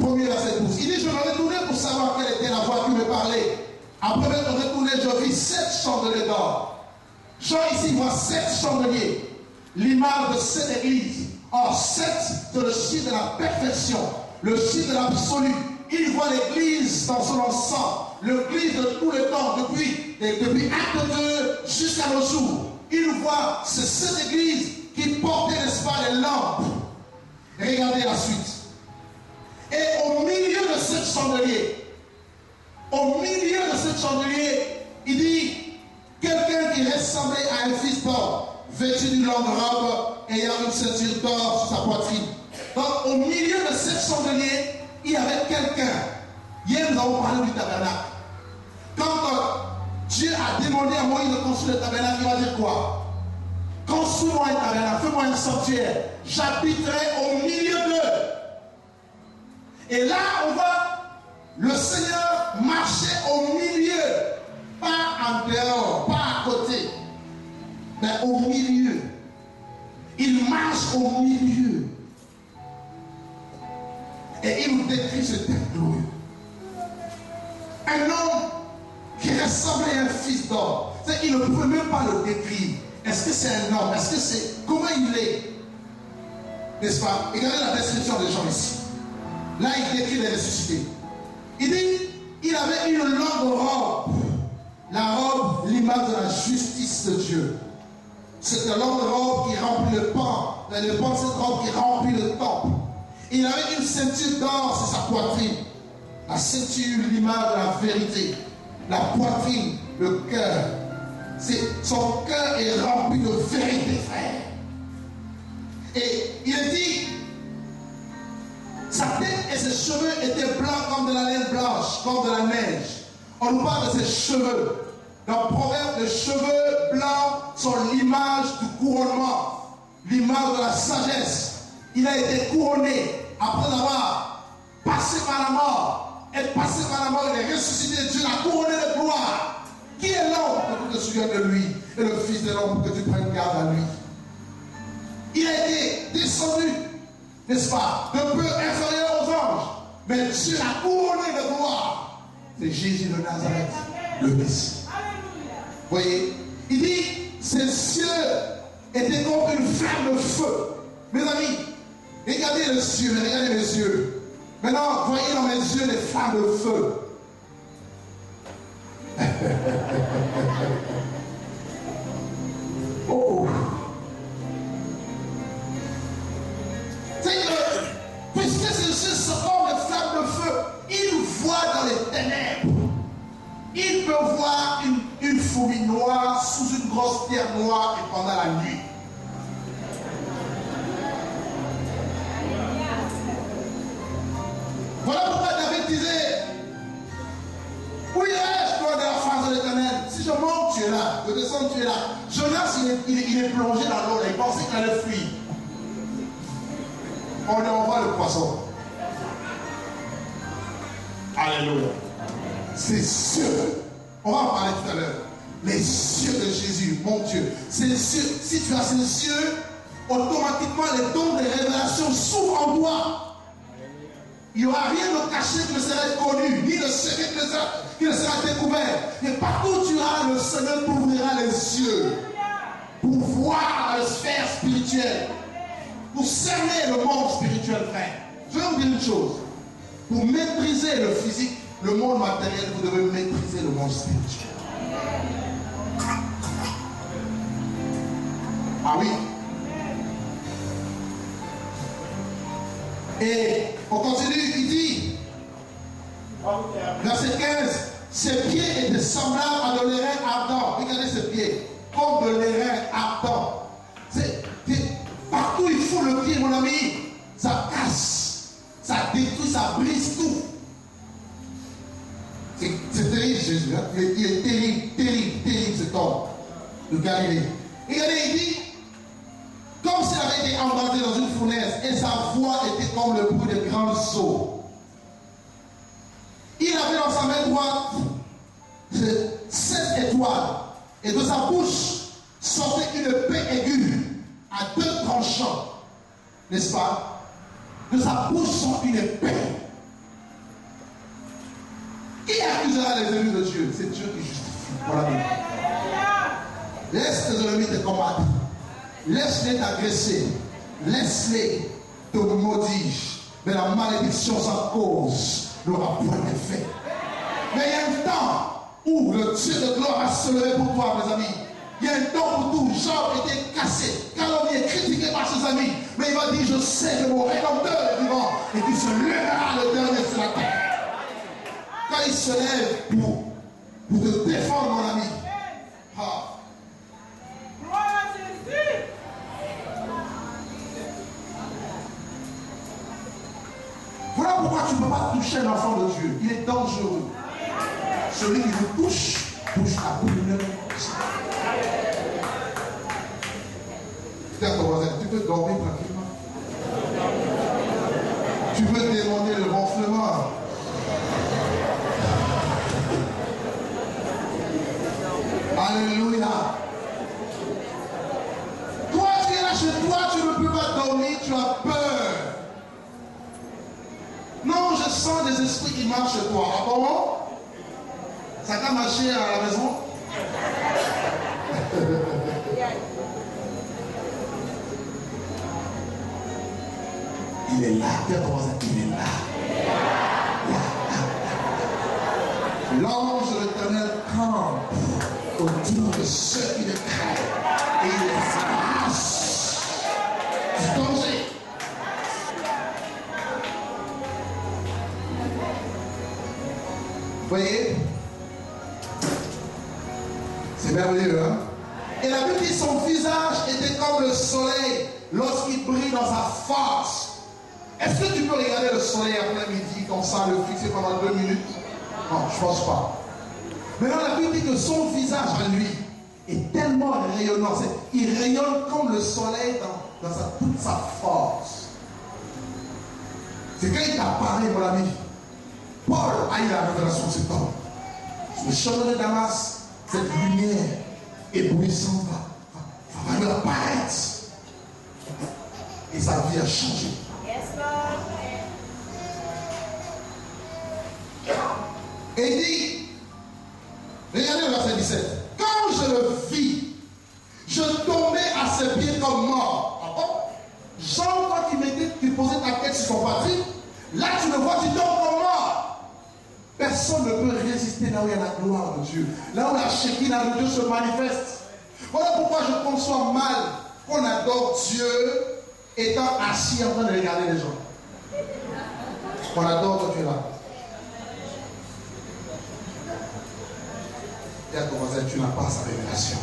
Premier verset 12. Il dit, je me retournai pour savoir quelle était la voix qui me parlait. Après me retourner, je vis 7 chandeliers d'or. Jean ici voit 7 chandeliers. L'image de 7 églises. Or, 7, c'est le chiffre de la perfection, le chiffre de l'absolu. Il voit l'église dans son ensemble, l'église de tout le temps, depuis Acte 2 jusqu'à nos jours. Il voit ces 7 églises qui portaient, n'est-ce pas, les lampes. Regardez la suite. Et au milieu de ce chandelier, il dit, quelqu'un qui qui ressemblait à un fils d'homme, vêtu d'une longue robe, ayant une ceinture d'or sur sa poitrine. Donc, au milieu de cette chandelier, il y avait quelqu'un. Hier, nous avons parlé du tabernacle. Quand Dieu a demandé à Moïse de construire le tabernacle, il va dire quoi? Construis-moi un tabernacle, fais-moi un sanctuaire. J'habiterai au milieu d'eux. Et là, on voit le Seigneur marcher au milieu. Pas en dehors, pas à côté, mais au milieu. Il marche au milieu. Et il nous décrit ce texte glorieux. Un homme qui ressemblait à un fils d'homme. Il ne pouvait même pas le décrire. Est-ce que c'est un homme? Est-ce que c'est... Comment il est? N'est-ce pas? Regardez la description des gens ici. Là, il décrit les ressuscités. Il dit, il avait une longue robe. La robe, l'image de la justice de Dieu. C'est une longue robe qui remplit le pan. Le pan, c'est une robe qui remplit le temple. Il avait une ceinture d'or sur sa poitrine. La ceinture, l'image de la vérité. La poitrine, le cœur. Son cœur est rempli de vérité, frère. Et il dit, sa tête et ses cheveux étaient blancs comme de la laine blanche, comme de la neige. On nous parle de ses cheveux. Dans le proverbe, les cheveux blancs sont l'image du couronnement, l'image de la sagesse. Il a été couronné après avoir passé par la mort. Être passé par la mort, il est ressuscité. Dieu l'a couronné de gloire. Qui est l'homme pour que tu te souviennes de lui? Et le fils de l'homme pour que tu prennes garde à lui. Il a été descendu, n'est-ce pas, d'un peu inférieur aux anges. Mais Dieu l'a couronné de gloire. C'est Jésus de Nazareth, le Messie. Vous voyez, il dit, ses cieux étaient comme une flamme de feu. Mes amis, regardez les cieux, regardez mes yeux. Maintenant, voyez dans mes yeux les flammes de feu. Oh. C'est que, puisque ces yeux se forment des flammes de feu, il voit dans les ténèbres. Il peut voir une fourmi noire sous une grosse pierre noire et pendant la nuit. Voilà pourquoi David disait, où irais-je toi de la face de l'Éternel? Si je monte, tu es là. Je descends, tu es là. Jonas, il est plongé dans l'eau. Il pensait qu'il allait fuir. On lui envoie le poisson. Alléluia. C'est cieux. On va en parler tout à l'heure. Les cieux de Jésus, mon Dieu. Ces cieux, si tu as ces cieux, automatiquement les dons de révélation s'ouvrent en toi. Il n'y aura rien de caché qui ne sera connu, ni de secret qui ne sera découvert. Et partout où tu iras, le Seigneur t'ouvrira les yeux pour voir la sphère spirituelle, pour cerner le monde spirituel, frère. Je vais vous dire une chose. Pour maîtriser le physique, le monde matériel, vous devez maîtriser le monde spirituel. Ah oui. Et on continue, il dit, verset 15, ses pieds étaient semblables à de l'airain ardent. Regardez ses pieds, comme de l'airain ardent. Partout il fout le pied, mon ami, ça casse, ça détruit, ça brise tout. C'est terrible, Jésus. Hein? Il est terrible, terrible, terrible cet homme de Galilée. Regardez, il dit, comme s'il avait été embrasé dans une fournaise et sa voix était comme le bruit de grandes eaux. Il avait dans sa main droite 7 étoiles et de sa bouche sortait une épée aiguë à 2 tranchants. N'est-ce pas? De sa bouche sort une épée. Qui accusera les ennemis de Dieu? C'est Dieu qui justifie. Voilà. Laisse tes ennemis te combattre. Laisse-les t'agresser. Laisse-les te maudire. Mais la malédiction sans cause n'aura point d'effet. Mais il y a un temps où le Dieu de gloire va se lever pour toi, mes amis. Il y a un temps pour tout. Job était cassé, calomnié, critiqué par ses amis. Mais il va dire, je sais que mon rédempteur est vivant et qu'il se lèvera le dernier sur la terre. Quand il se lève pour te défendre, mon ami, Voilà pourquoi tu ne peux pas toucher un enfant de Dieu. Il est dangereux. Celui qui vous touche, touche à brûler. Dis à ton voisin, tu peux dormir tranquillement. Tu peux demander le gonflement. Alléluia. Toi, tu es là chez toi, tu ne peux pas dormir, tu as peur. Non, je sens des esprits qui marchent chez toi. Ah bon? Ça t'a marché à la maison? Il est là. Il est là. L'ange de l'Éternel campe autour de ceux qui le craignent et il les fracasse du danger. Vous voyez? C'est merveilleux, hein? Et la Bible dit son visage était comme le soleil lorsqu'il brille dans sa force. Est-ce que tu peux regarder le soleil après-midi comme ça, le fixer pendant 2 minutes? Non, je ne pense pas. Maintenant, la Bible dit que son visage à lui est tellement rayonnant. Il rayonne comme le soleil dans toute sa force. C'est quand il apparaît, mon ami. Paul a eu la révélation de cet homme. Sur le chemin de Damas, cette lumière éblouissante va lui apparaître. Et sa vie a changé. Et il dit, regardez le verset 17. Quand je le vis, je tombais à ses pieds comme mort. Ah bon? Jean, toi qui posais ta tête sur son patrie, là tu le vois, tu tombes comme mort. Personne ne peut résister là où il y a la gloire de Dieu. Là où la Shekinah de Dieu se manifeste. Voilà pourquoi je conçois mal qu'on adore Dieu étant assis en train de regarder les gens. On adore toi, tu es là. Et à ton voisin, tu n'as pas sa révélation.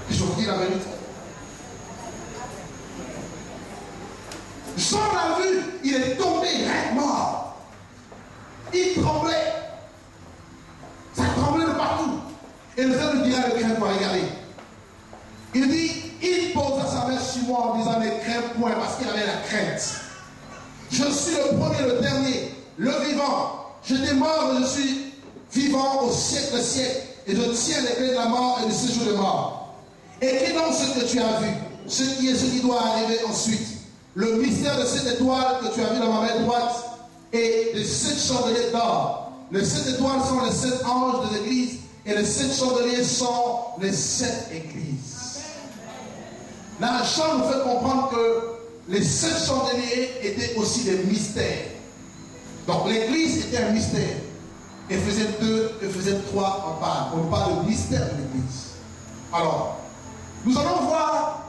Et je vous dis la vérité. Jean l'a vu, il est tombé, il est mort. Il tremblait. Ça tremblait de partout. Et le Seigneur lui dira ne crains pas, regardez. Il dit, il posa sa main sur moi en disant ne crains point, parce qu'il avait la crainte. Je suis le premier, le dernier, le vivant. J'étais mort et je suis vivant au siècle des siècles. Et je tiens les clés de la mort et du séjour de mort. Écris donc ce que tu as vu, ce qui doit arriver ensuite. Le mystère de cette étoile que tu as vu dans ma main droite et les 7 chandeliers d'or. Les 7 étoiles sont les 7 anges de l'église et les 7 chandeliers sont les 7 églises. Là, Jean nous fait comprendre que les 7 chandeliers étaient aussi des mystères. Donc l'église était un mystère. Éphésiens 2, Éphésiens 3 en parle. On parle de mystère de l'église. Alors, nous allons voir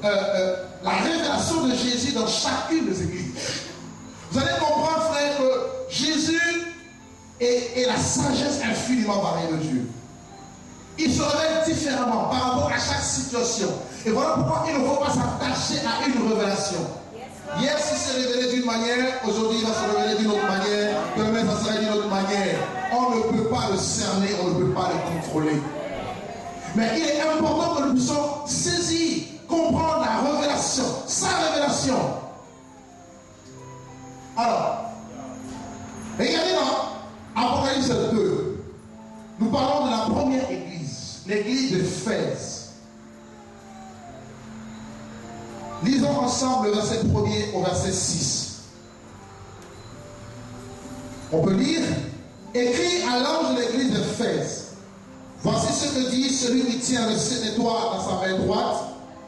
la révélation de Jésus dans chacune des églises. Vous allez comprendre, frère, que Jésus est la sagesse infiniment variée de Dieu. Il se révèle différemment par rapport à chaque situation. Et voilà pourquoi il ne faut pas s'attacher à une révélation. Hier, il s'est révélé d'une manière, aujourd'hui, il va se révéler d'une autre manière, demain, ça sera d'une autre manière. On ne peut pas le cerner, on ne peut pas le contrôler. Mais il est important que nous puissions saisir, comprendre la révélation, sa révélation. Alors, regardez dans Apocalypse 2, nous parlons de la première église, l'église d'Éphèse. Lisons ensemble le verset 1er au verset 6. On peut lire, écrit à l'ange de l'église d'Éphèse. Voici ce que dit celui qui tient les 7 étoiles dans sa main droite,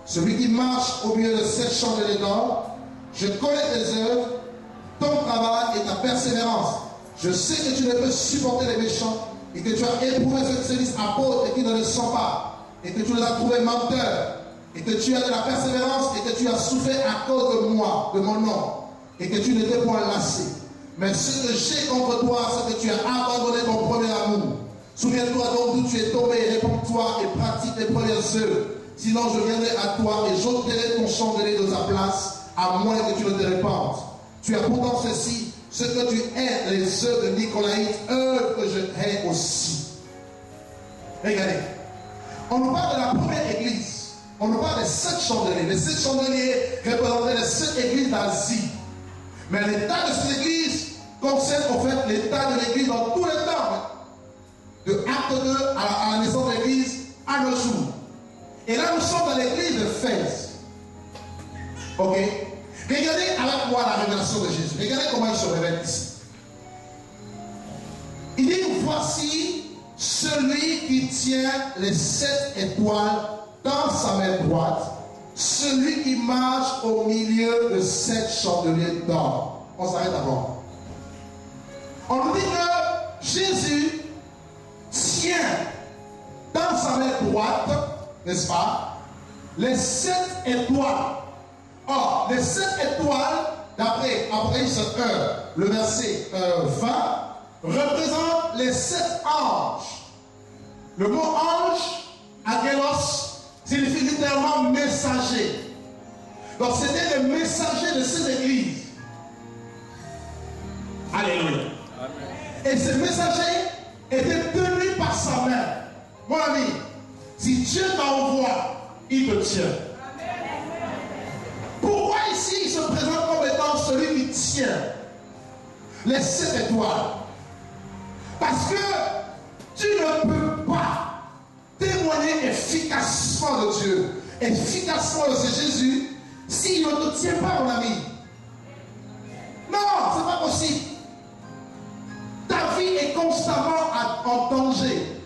celui qui marche au milieu de 7 chandeliers d'or. Je connais tes œuvres, ton travail et ta persévérance. Je sais que tu ne peux supporter les méchants et que tu as éprouvé ceux qui se disent apôtres et qui ne le sont pas, et que tu les as trouvés menteurs, et que tu as de la persévérance et que tu as souffert à cause de moi, de mon nom, et que tu n'étais point lassé. Mais ce que j'ai contre toi, c'est que tu as abandonné ton premier amour. Souviens-toi donc d'où tu es tombé, réponds-toi et pratique les premières œuvres. Sinon, je viendrai à toi et j'ôterai ton chandelier de sa place, à moins que tu ne te répandes. Tu as pourtant ceci, ce que tu hais, les œuvres de Nicolaïte, œuvres que je hais aussi. Regardez, on nous parle de la première église. On nous parle des 7 chandeliers. Les 7 chandeliers représentaient les 7 églises d'Asie. Mais l'état de cette église concerne en fait l'état de l'église dans tous les temps. De Acte 2 à la naissance de l'église à nos jours. Et là, nous sommes dans l'église d'Éphèse. Ok? Regardez avec moi la révélation de Jésus. Regardez comment il se révèle ici. Il dit, voici celui qui tient les 7 étoiles dans sa main droite, celui qui marche au milieu de 7 chandeliers d'or. On s'arrête d'abord. On nous dit que Jésus tient dans sa main droite, n'est-ce pas, les 7 étoiles. Or, les 7 étoiles, d'après Apocalypse 1, le verset 20, représentent les 7 anges. Le mot ange, angelos, signifie littéralement messager. Donc, c'était les messagers de ces églises. Alléluia. Et ces messagers étaient tenus par sa main. Mon ami, si Dieu t'envoie, il te tient. Pourquoi ici il se présente comme étant celui qui tient les 7 étoiles? Parce que tu ne peux pas témoigner efficacement de Dieu, efficacement de ce Jésus, s'il ne te tient pas, mon ami. Non, ce n'est pas possible. Ta vie est constamment en danger.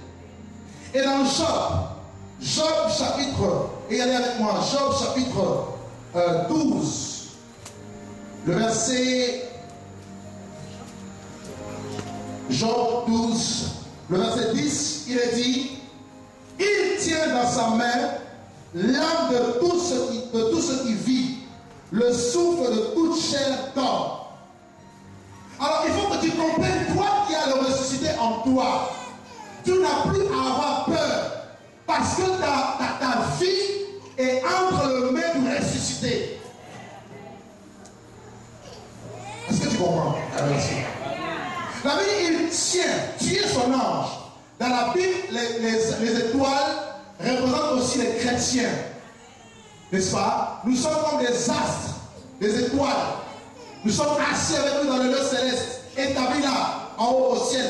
Et dans Job chapitre, et allez avec moi, Job chapitre 12, le verset, Job 12, le verset 10, il est dit, il tient dans sa main l'âme de tout ce qui vit, le souffle de toute chair d'homme. Alors il faut que tu comprennes, toi qui as le ressuscité en toi, tu n'as plus à avoir peur, parce que ta vie est entre les mains du ressuscité. Est-ce que tu comprends? La Bible, il tient, tu es son ange. Dans la Bible, les étoiles représentent aussi les chrétiens. N'est-ce pas? Nous sommes comme des astres, des étoiles. Nous sommes assis avec nous dans le lieu céleste, établis là, en haut au ciel.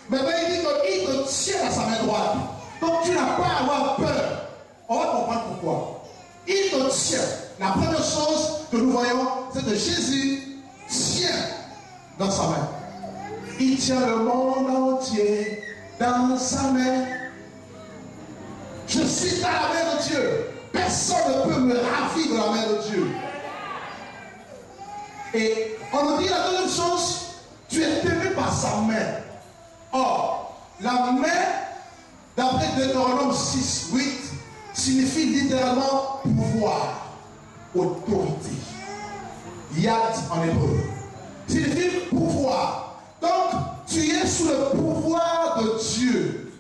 Maintenant, il dit qu'il te tient à sa main droite. Donc, tu n'as pas à avoir peur. On va comprendre pourquoi. Il te tient. La première chose que nous voyons, c'est que Jésus tient dans sa main. Il tient le monde entier dans sa main. Je suis dans la main de Dieu. Personne ne peut me ravir de la main de Dieu. Et on nous dit la deuxième chose, tu es tenu par sa main. Or, la main, d'après Deutéronome 6, 8, signifie littéralement pouvoir, autorité. Yad en hébreu. Signifie pouvoir. Donc, tu es sous le pouvoir de Dieu.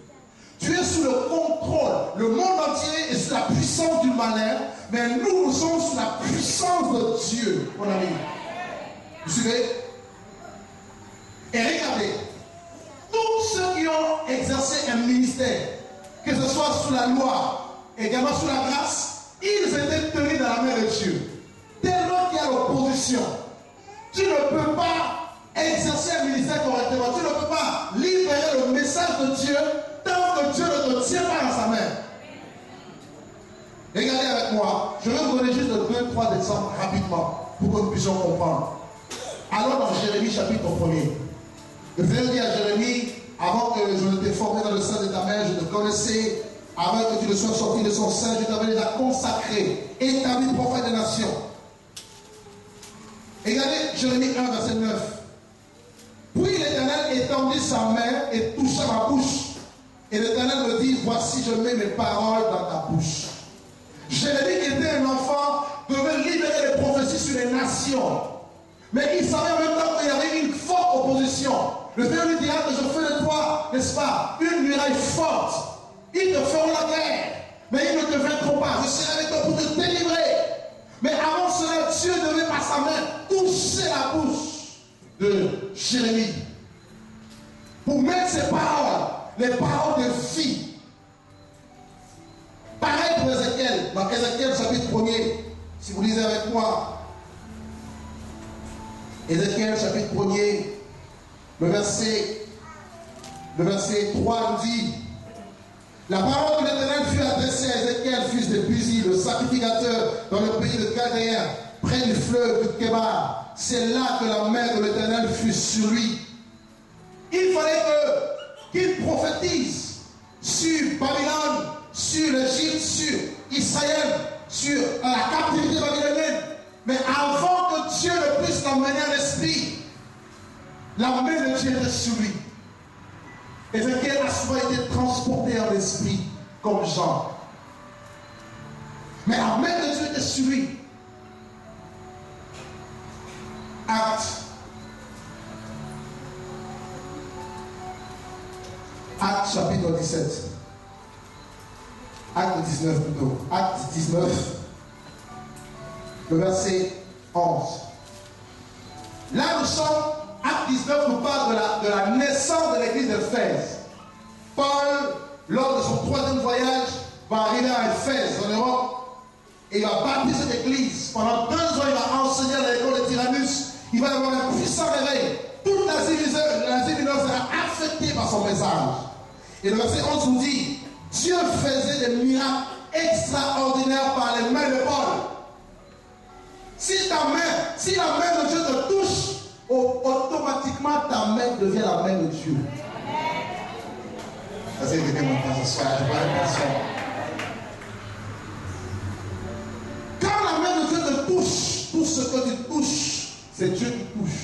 Tu es sous le contrôle. Le monde entier est sous la puissance du malin, mais nous sommes sous la puissance de Dieu, mon ami. Vous suivez? Et regardez, tous ceux qui ont exercé un ministère, que ce soit sous la loi, également sous la grâce, ils étaient tenus dans la main de Dieu. Tellement qu'il y a l'opposition. Tu ne peux pas exercer un ministère correctement. Tu ne peux pas libérer le message de Dieu tant que Dieu ne te tient pas dans sa main. Regardez avec moi. Je vais vous donner juste 2-3 exemples rapidement pour que nous puissions comprendre. Alors dans Jérémie chapitre 1er, le Seigneur dit à Jérémie, avant que je ne t'ai formé dans le sein de ta mère, je te connaissais, avant que tu ne sois sorti de son sein, je t'avais déjà consacré, établi prophète des nations. Regardez Jérémie 1, verset 9. Puis l'Éternel étendit sa main et toucha ma bouche. Et l'Éternel me dit, voici je mets mes paroles dans ta bouche. Jérémie qui était un enfant devait libérer les prophéties sur les nations. Mais il savait en même temps qu'il y avait une forte opposition. Le Seigneur lui dira que je fais de toi, n'est-ce pas, une muraille forte. Ils te feront la guerre, mais ils ne te vaincront pas. pas, je serai avec toi pour te délivrer. Mais avant cela, Dieu devait par sa main toucher la bouche de Jérémie pour mettre ses paroles, les paroles de vie. Pareil pour Ézéchiel, dans Ézéchiel chapitre 1er, si vous lisez avec moi, Ézéchiel chapitre 1er, le verset 3 nous dit: la parole de l'Éternel fut adressée à Ézéchiel, fils de Buzi, le sacrificateur, dans le pays de Chaldéen, près du fleuve de Kébar. C'est là que la main de l'Éternel fut sur lui. Il fallait qu'il prophétise sur Babylone, sur l'Égypte, sur Israël, sur la captivité babylonienne. Mais avant que Dieu ne puisse l'emmener à l'esprit, la main de Dieu était sur lui. Ézéchiel a souvent été transporté en esprit comme Jean. Mais la main de Dieu était sur lui. Acte chapitre 17. Acte 19 plutôt. Acte 19. Le verset 11. Là nous sommes, Acte 19 nous parle de la naissance de l'église d'Éphèse. Paul, lors de son 3e voyage, va arriver à Éphèse en Europe et il va bâtir cette église. Pendant 2 ans, il va enseigner à l'école de Tyrannus. Il va avoir un puissant réveil. Toute l'Asie mineure sera affectée par son message. Et le verset 11 nous dit: Dieu faisait des miracles extraordinaires par les mains de Paul. Si la main de Dieu te touche, automatiquement ta main devient la main de Dieu. Ça, c'est quelqu'un qui ce soir. Quand la main de Dieu te touche, tout ce que tu touches, c'est Dieu qui touche.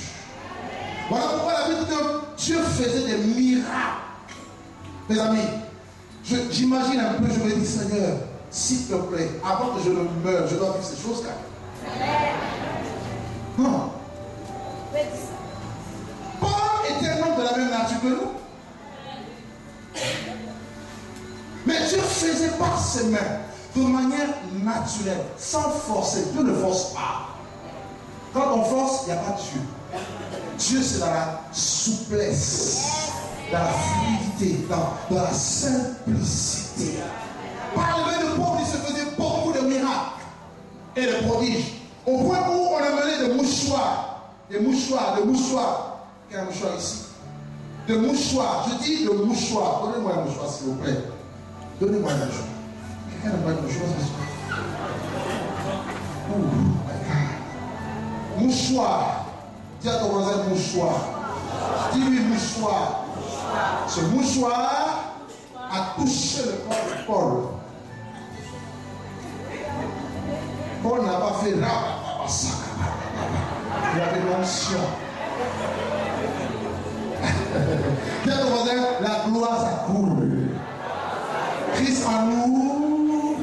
Voilà pourquoi la Bible dit que Dieu faisait des miracles. Mes amis, j'imagine un peu, je me dis: Seigneur, s'il te plaît, avant que je ne meure, je dois vivre ces choses là. Non. Paul était un homme de la même nature que nous. Mais Dieu faisait par ses mains, de manière naturelle, sans forcer. Dieu ne force pas. Quand on force, il n'y a pas de Dieu. Dieu, c'est dans la souplesse, dans la fluidité, dans la simplicité. Par les mains de Paul, il se faisait beaucoup de miracles et de prodiges. Au point où on amenait des mouchoirs. Des mouchoirs. Il y a un mouchoir ici. Des mouchoirs. Je dis de mouchoirs. Donnez-moi un mouchoir, s'il vous plaît. Donnez-moi un mouchoir. Quelqu'un n'a pas de mouchoir, oh my God. Mouchoir. Dis à ton voisin mouchoir. Dis-lui mouchoir. Ce mouchoir a touché le corps de Paul. Paul n'a pas fait là. Il avait l'onction. Dis à ton voisin, la gloire ça coule. Christ en nous,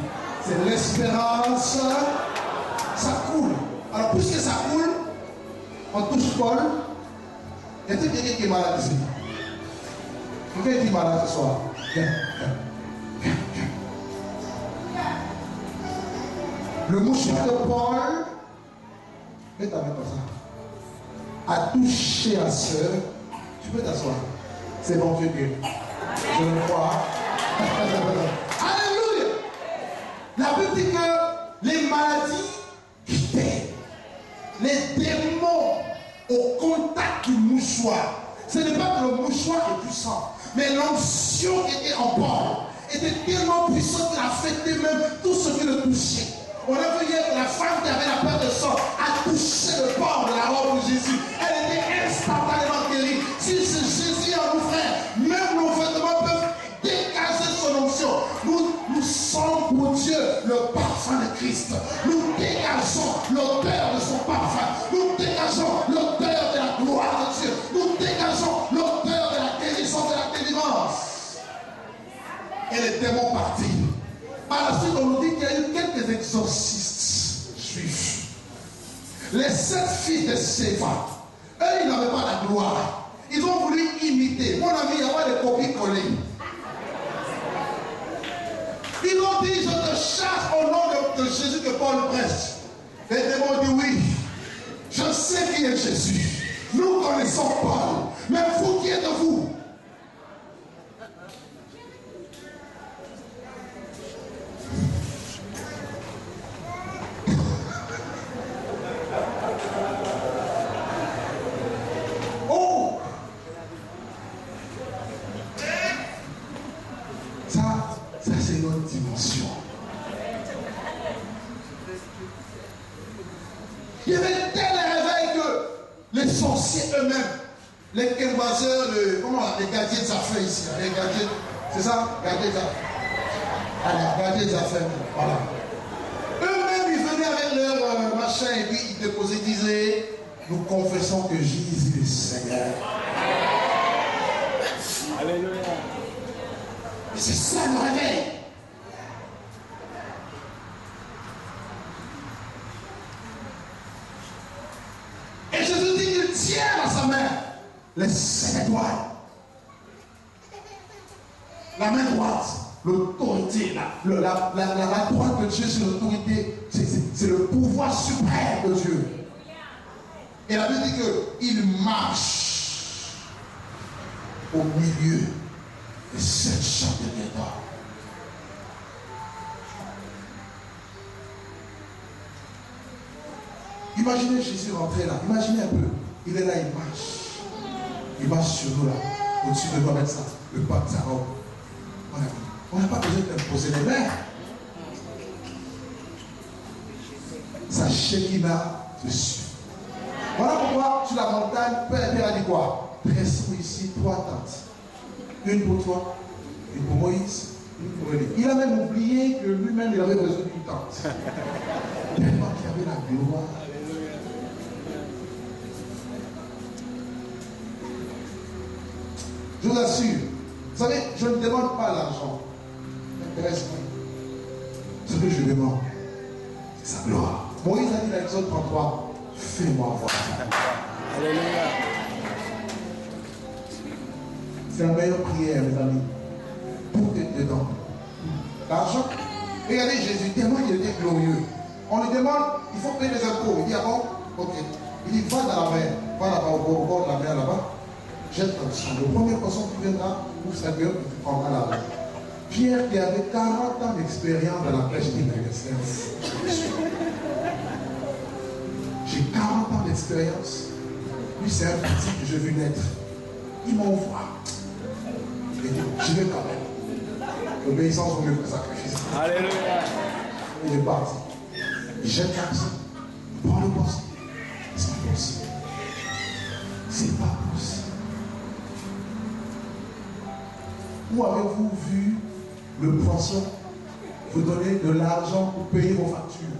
c'est l'espérance. Ça coule. Alors puisque ça coule, on touche Paul. Y a-t-il quelqu'un qui est malade ici? Quelqu'un qui est malade ce soir? Viens. Le mouchoir de Paul, mets ta main comme ça, a touché la sœur. Tu peux t'asseoir. C'est bon, Dieu guérit. Je le crois. Alléluia. La Bible dit que les maladies quittaient. Les démons au contact du mouchoir. Ce n'est pas que le mouchoir est puissant, mais l'onction qui était en Paul était tellement puissante qu'il affectait même tout ce qui le touchait. On a vu hier que la femme qui avait la peur de sang a touché le bord de la robe de Jésus. Elle était instantanément guérie. Si c'est Jésus en nous, frère, même nos vêtements peuvent dégager son onction. Nous sommes pour Dieu le parfum de Christ. Nous dégageons l'odeur de son parfum. Nous dégageons l'odeur de la gloire de Dieu. Nous dégageons l'odeur de la guérison, de la délivrance. Et les démons partis. Par la suite, on nous dit qu'il y a eu quelques exorcistes juifs. Les 7 fils de Séva, eux, ils n'avaient pas la gloire. Ils ont voulu imiter. Mon ami, il n'y a pas de copies-collées. Ils ont dit: je te chasse au nom sais qui est Jésus. Nous connaissons Paul. Mais vous, qui êtes-vous? Oh! Ça c'est une autre dimension. Il y avait tel réveil que les sorciers eux-mêmes, les kembaseurs, les gardiens des affaires ici, les gardiens, c'est ça? Gardiens des affaires. Allez, gardiens des affaires, voilà. Eux-mêmes, ils venaient avec leur machin et puis ils déposaient, ils disaient, nous confessons que Jésus est le Seigneur. Alléluia. Et c'est ça le réveil. Et Jésus dit qu'il tient dans sa main les 7 étoiles. La main droite, l'autorité, la droite de Dieu, c'est l'autorité, c'est le pouvoir suprême de Dieu. Et la Bible dit qu'il marche au milieu des 7 chandeliers d'or. Imaginez Jésus rentrer là. Imaginez un peu. Il est là, il marche. Il marche sur nous là. Au-dessus de nous avec ça. Le pape de sa robe. On n'a pas besoin d'imposer les mains. Sa Shekinah te suit. Voilà pourquoi sur la montagne, Père a dit quoi? Dressons ici 3 tentes. Une pour toi, une pour Moïse, une pour Élie. Il a même oublié que lui-même il avait besoin d'une tente. Tellement qu'il avait la gloire. Je vous assure, vous savez, je ne demande pas l'argent. Ça m'intéresse pas. Ce que je demande, c'est sa gloire. Moïse a dit dans Exode 33, fais-moi voir. Alléluia. C'est la meilleure prière, mes amis. Pour être dedans. L'argent. Regardez Jésus, tellement il était glorieux. On lui demande, il faut payer les impôts. Il dit, ah bon? Ok. Il dit, va dans la mer. Va là-bas, au bord de la mer, là-bas. Jette ton sang. Le premier poisson qui viendra, ouvre sa gueule et tu prendras la main. Pierre qui avait 40 ans d'expérience dans la pêche, dit, j'ai 40 ans d'expérience. Lui, c'est un petit que je veux naître. Il m'envoie. Il dit, je vais quand même. L'obéissance vaut mieux que le sacrifice. Alléluia. Il est parti. Il jette l'accent. Il prend le poisson. C'est pas possible. C'est pas possible. Où avez-vous vu le poisson vous donner de l'argent pour payer vos factures?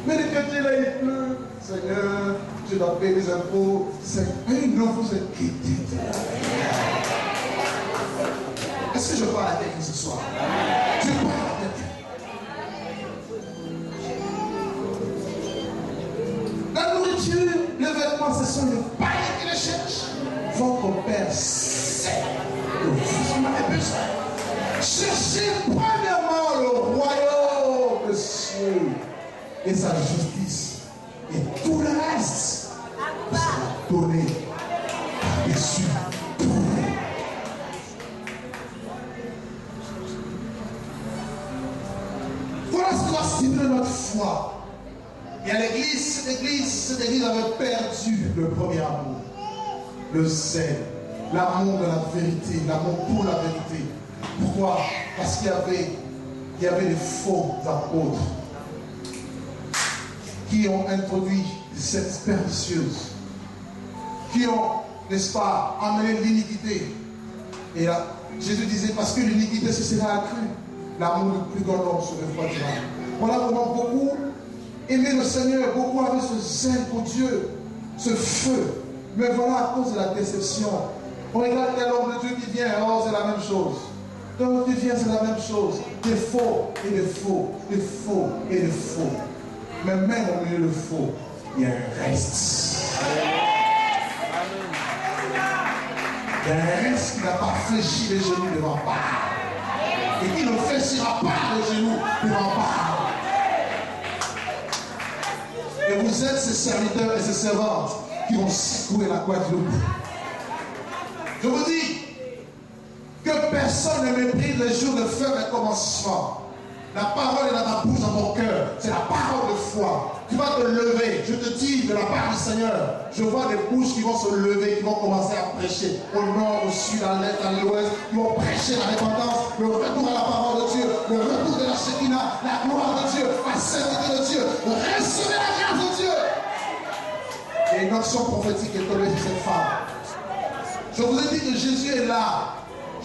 Mais les chrétiens là, il pleut. Seigneur, je dois payer les impôts. Mais non, vous inquiétez. Est-ce que je parle à quelqu'un ce soir? Je parle à quelqu'un. La nourriture, le vêtement, ce sont les païens qui les cherchent. Votre Père sait que vous en avez besoin. Cherchez premièrement le royaume de Dieu et sa justice. Et tout le reste sera donné par-dessus tout. Voilà ce qui va stimuler notre foi. Et à l'église, cette église avait perdu le premier amour. Le zèle, l'amour de la vérité, l'amour pour la vérité. Pourquoi? Parce qu'il y avait des faux apôtres qui ont introduit cette pernicieuse, qui ont, n'est-ce pas, amené l'iniquité. Et là, Jésus disait, parce que l'iniquité se sera accrue, l'amour du plus grand homme se refroidira. Voilà comment beaucoup aimaient le Seigneur, beaucoup avaient ce zèle pour Dieu, ce feu. Mais voilà, à cause de la déception, on regarde tel homme de Dieu qui vient, oh, c'est la même chose. Donc qui vient, c'est la même chose. Des faux et des faux, des faux et des faux. Mais même au milieu de faux, il y a un reste. Il y a un reste qui n'a pas fléchi les genoux devant Baal. Et qui ne fléchira pas les genoux devant Baal. Et vous êtes ces serviteurs et ces servantes qui vont secouer la Guadeloupe. Je vous dis que personne ne méprise les jours de feu et commencement. La parole est dans ta bouche, dans ton cœur. C'est la parole de foi. Tu vas te lever. Je te dis de la part du Seigneur. Je vois des bouches qui vont se lever, qui vont commencer à prêcher. Au nord, au sud, à l'est, à l'ouest. Qui vont prêcher la repentance, le retour à la parole de Dieu, le retour de la Shekinah, la gloire de Dieu, la sainteté de Dieu. Recevez la grâce de Dieu. Et une onction prophétique est tombée sur cette femme. Je vous ai dit que Jésus est là.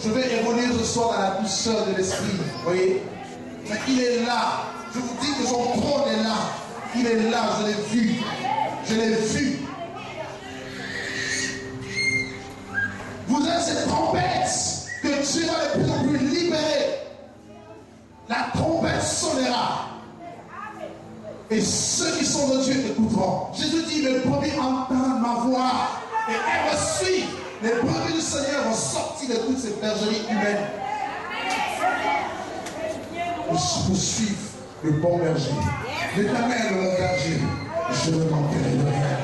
Je vais évoluer ce soir dans la douceur de l'esprit. Vous voyez? Mais il est là. Je vous dis que son trône est là. Il est là, je l'ai vu. Je l'ai vu. Vous êtes cette trompette que Dieu va de plus en plus libérer. La trompette sonnera. Et ceux qui sont de Dieu écouteront. Jésus dit, les brebis entendent ma voix et elles me suivent. Les brebis du Seigneur vont sortir de toutes ces bergeries humaines pour suivre le bon berger. L'Éternel est mon berger, je ne manquerai de rien.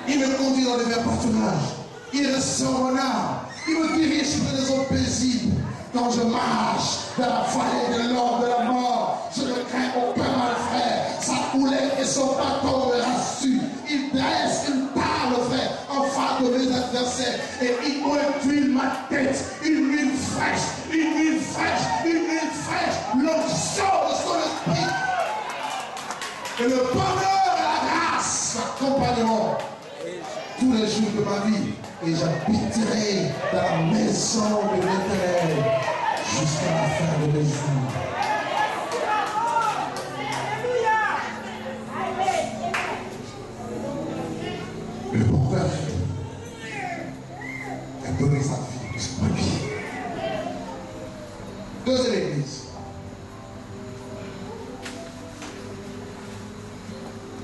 Il me conduit dans les verts pâturages. Il restaure mon âme. Il me dirige sur des eaux paisibles. Quand je marche dans la vallée de l'ombre de la mort, je ne crains aucun malfait. Sa houlette et son bâton me rassurent. Il dresse une table, frère, en face de mes adversaires. Et il m'induit ma tête, une huile fraîche, une huile fraîche, une huile fraîche. L'onction de son esprit. Et le bonheur et la grâce m'accompagneront tous les jours de ma vie. Et j'habiterai dans la maison de l'Éternel jusqu'à la fin de mes jours. Le bon berger a donné sa vie pour ce brebis. Deuxième église.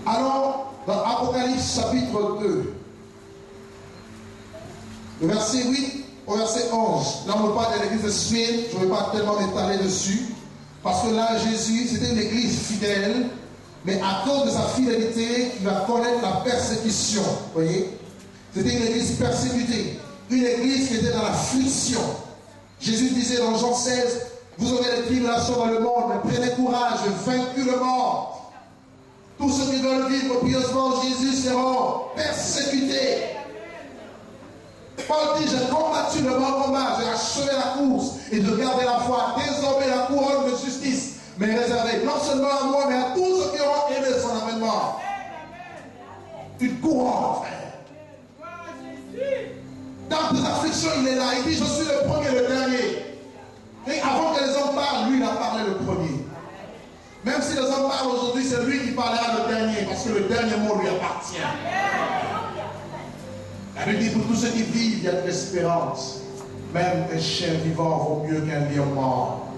Alors, dans Apocalypse chapitre 2, le verset 8 au verset 11, là on parle de l'église de Smyrne, je ne vais pas tellement m'étaler dessus, parce que là Jésus, c'était une église fidèle, mais à cause de sa fidélité, il va connaître la persécution. Vous voyez? C'était une église persécutée, une église qui était dans l'affliction. Jésus disait dans Jean 16, vous aurez des tribulations dans le monde, mais prenez courage, vaincu le monde. Tous ceux qui veulent vivre pieusement en Jésus seront persécutés. Paul dit, j'ai combattu le bon combat, j'ai achevé la course et je gardé la foi. Désormais, la couronne de justice m'est réservée, non seulement à moi, mais à tous ceux qui auront aimé son avènement. Une couronne, frère. Dans tes afflictions, il est là. Il dit, je suis le premier et le dernier. Et avant que les hommes parlent, lui, il a parlé le premier. Même si les hommes parlent aujourd'hui, c'est lui qui parlera le dernier, parce que le dernier mot lui appartient. La Bible dit, pour tous ceux qui vivent, il y a de l'espérance. Même un chien vivant vaut mieux qu'un lion mort.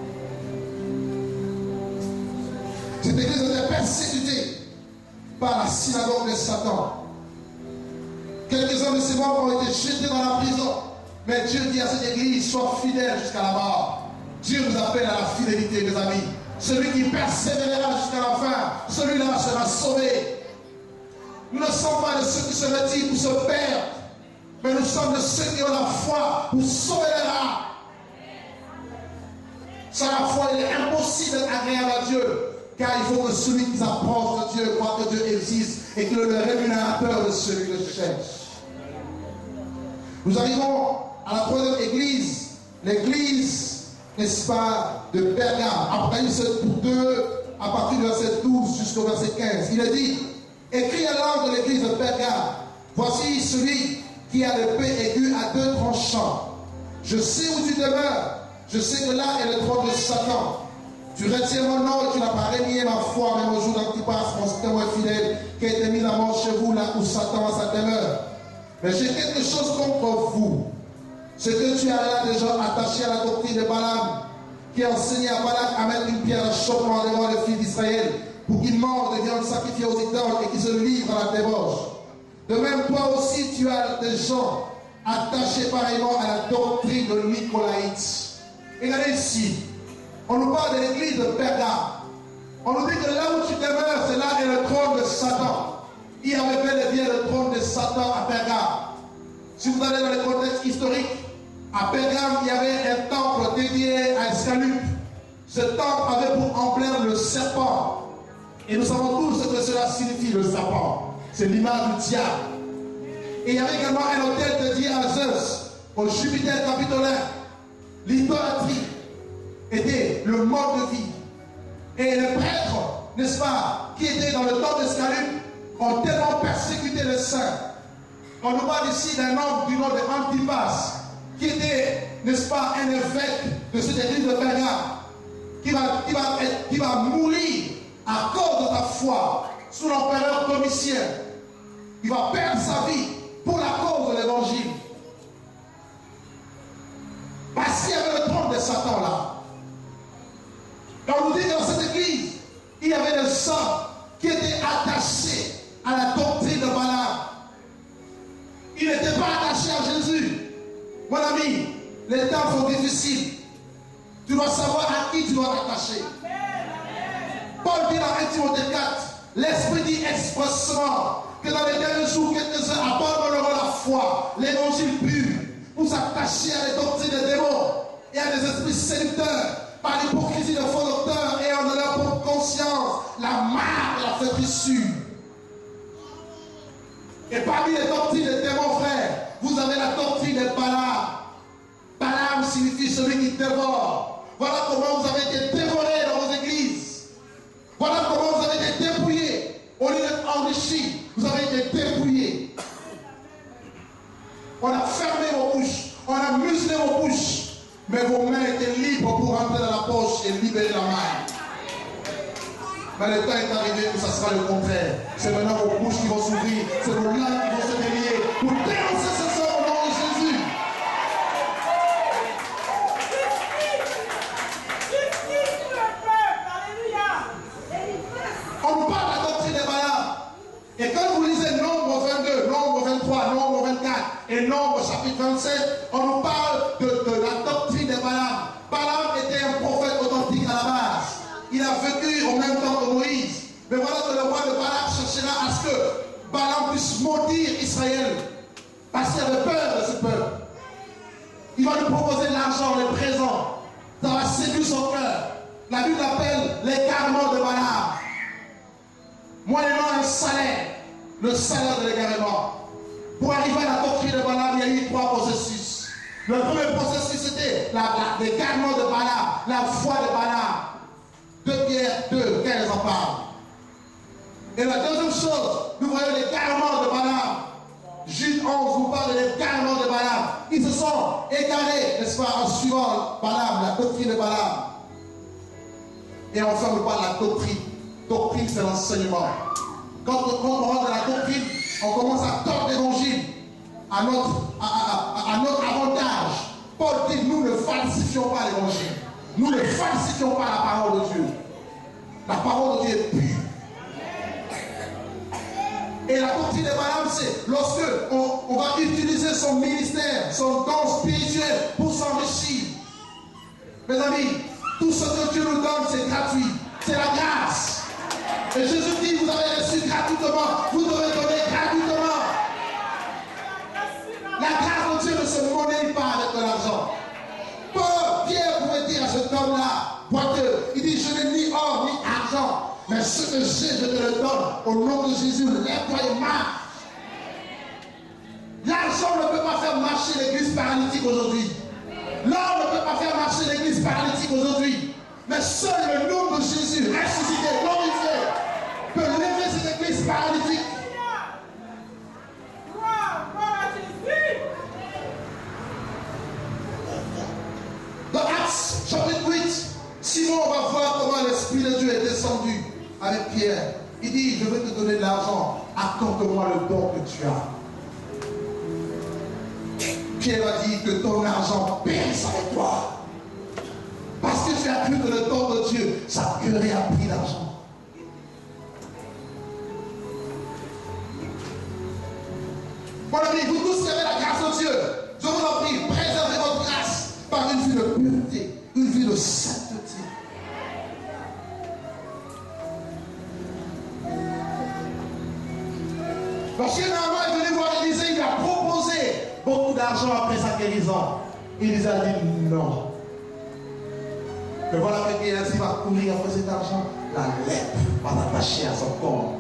Cette église était persécutée par la synagogue de Satan. Quelques-uns de ses membres ont été jetés dans la prison. Mais Dieu dit à cette église, sois fidèle jusqu'à la mort. Dieu nous appelle à la fidélité, mes amis. Celui qui persévérera jusqu'à la fin, celui-là sera sauvé. Nous ne sommes pas de ceux qui se retirent pour se perdre, mais nous sommes de ceux qui ont la foi pour sauver les âmes. Sans la foi, il est impossible d'être agréable à Dieu, car il faut que celui qui s'approche de Dieu croit que Dieu existe et qu'il est le rémunérateur de celui qui le cherche. Nous arrivons à la troisième église, l'église, n'est-ce pas, de Pergame. Apocalypse 2, à partir du verset 12 jusqu'au verset 15. Il est dit, écrit à l'ange de l'église de Pergame, voici celui qui a l'épée aiguë à deux tranchants. Je sais où tu demeures. Je sais que là est le trône de Satan. Tu retiens mon nom et tu n'as pas renié ma foi, même au jour d'Antipas, mon témoin fidèle, qui a été mis à mort chez vous, là où Satan a sa demeure. Mais j'ai quelque chose contre vous. C'est que tu as là des gens attachés à la doctrine de Balaam, qui a enseigné à Balak à mettre une pierre d'achoppement devant les filles d'Israël, pour qu'ils mangent des viandes sacrifiées aux idoles et qu'ils se livrent à la débauche. De même, toi aussi, tu as des gens attachés pareillement à la doctrine de Nicolaïtes. Regardez ici, on nous parle de l'église de Pergame. On nous dit que là où tu demeures, c'est là est le trône de Satan. il y avait bel et bien le trône de Satan à Pergame. Si vous allez dans le contexte historique, à Pergame, il y avait un temple dédié à Escalope. Ce temple avait pour emblème le serpent. Et nous savons tous ce que cela signifie, le serpent. C'est l'image du diable. Et il y avait également un autel dédié à Zeus, au Jupiter capitolin. L'idolâtrie était le mode de vie. Et les prêtres, n'est-ce pas, qui étaient dans le temple d'Escalope, ont tellement persécuté les saints. On nous parle ici d'un homme du nom de Antipas, qui était, n'est-ce pas, un évêque de cette église de Pergame, qui va mourir à cause de sa foi sous l'empereur Domitien. Il va perdre sa vie pour la cause de l'évangile. Parce qu'il y avait le trône de Satan là. Et on nous dit que dans cette église, il y avait des hommes qui étaient attachés à la doctrine de Balaam. Ils n'étaient pas attachés à Jésus. Mon ami, les temps sont difficiles. Tu dois savoir à qui tu dois t'attacher. Paul dit dans 1 Timothée 4, l'Esprit dit expressement que dans les derniers jours, quelques-uns abandonneront la foi, l'évangile pur, pour s'attacher à des doctrines des démons et à des esprits séducteurs, par l'hypocrisie de faux docteurs et en leur propre conscience, la marque de la flétrissure. Et parmi les doctrines des démons, frères, vous avez la doctrine de Balaam. Balaam signifie celui qui dévore. Voilà comment vous avez été dévorés dans vos églises. Voilà comment vous avez été dépouillés. Au lieu d'être enrichis, vous avez été dépouillés. On a fermé vos bouches, on a muselé vos bouches, mais vos mains étaient libres pour rentrer dans la poche et libérer la main. Mais le temps est arrivé où ça sera le contraire. C'est maintenant vos bouches qui vont s'ouvrir, c'est vos langues qui vont se délier pour dénoncer ce sort au nom de Jésus. On nous parle de la doctrine de Balaam. Et quand vous lisez Nombre 22, Nombre 23, Nombre 24 et Nombre chapitre 27, on nous parle de la doctrine de Balaam. Balaam était un prophète authentique à la base. Il a vécu en même temps que Moïse. Mais voilà que le roi de Balaam cherchera à ce que Balaam puisse maudire Israël. Parce qu'il avait peur de ce peuple. Il va lui proposer de l'argent, les présents. Ça va séduire son cœur. La Bible appelle l'égarement de Balaam. Moyennant un salaire, le salaire de l'égarement. Pour arriver à la doctrine de Balaam, il y a eu 3 processus. Le premier processus, c'était l'égarement de Balaam, la foi de Balaam. 2 Pierre 2, 15 en parle. Et la deuxième chose, nous voyons l'égarement de Balaam. Jude 11 nous parle de l'égarement de Balaam. Ils se sont égarés, n'est-ce pas, en suivant Balaam, la doctrine de Balaam. Et enfin, nous parle de la doctrine. Doctrine, c'est l'enseignement. Quand on rentre dans la doctrine, on commence à tordre l'évangile à notre avantage. Paul dit, nous ne falsifions pas l'évangile. Nous ne falsifions pas la parole de Dieu. La parole de Dieu est pure. Et la doctrine de Balaam, c'est lorsque on va utiliser son ministère, son don spirituel pour s'enrichir. Mes amis, tout ce que Dieu nous donne, c'est gratuit. C'est la grâce. Et Jésus dit, vous avez reçu gratuitement, vous devez donner gratuitement. La grâce de Dieu ne se monnaie pas avec de l'argent. Pierre pouvait dire à cet homme-là, boiteux, il dit, je n'ai ni or ni argent, mais ce que j'ai, je te le donne. Au nom de Jésus, lève-toi et marche. L'argent ne peut pas faire marcher l'église paralytique aujourd'hui. L'or ne peut pas faire marcher l'église paralytique aujourd'hui. Mais seul le nom de Jésus, ressuscité, glorifié, peut lever cette église paralytique. Dans Actes chapitre 8, Simon va voir comment l'Esprit de Dieu est descendu avec Pierre. Il dit, je vais te donner de l'argent, accorde-moi le don que tu as. Pierre a dit que ton argent périsse avec toi. Parce que tu as cru que le don de Dieu, ça aurait appris l'argent. Mon ami, vous tous qui avez la grâce de Dieu, je vous en prie, préservez votre grâce par une vie de pureté, une vie de sainteté. l'argent après sa guérison. Il a dit non. Mais voilà quelqu'un qui va courir après cet argent. La lèpre va s'attacher à son corps.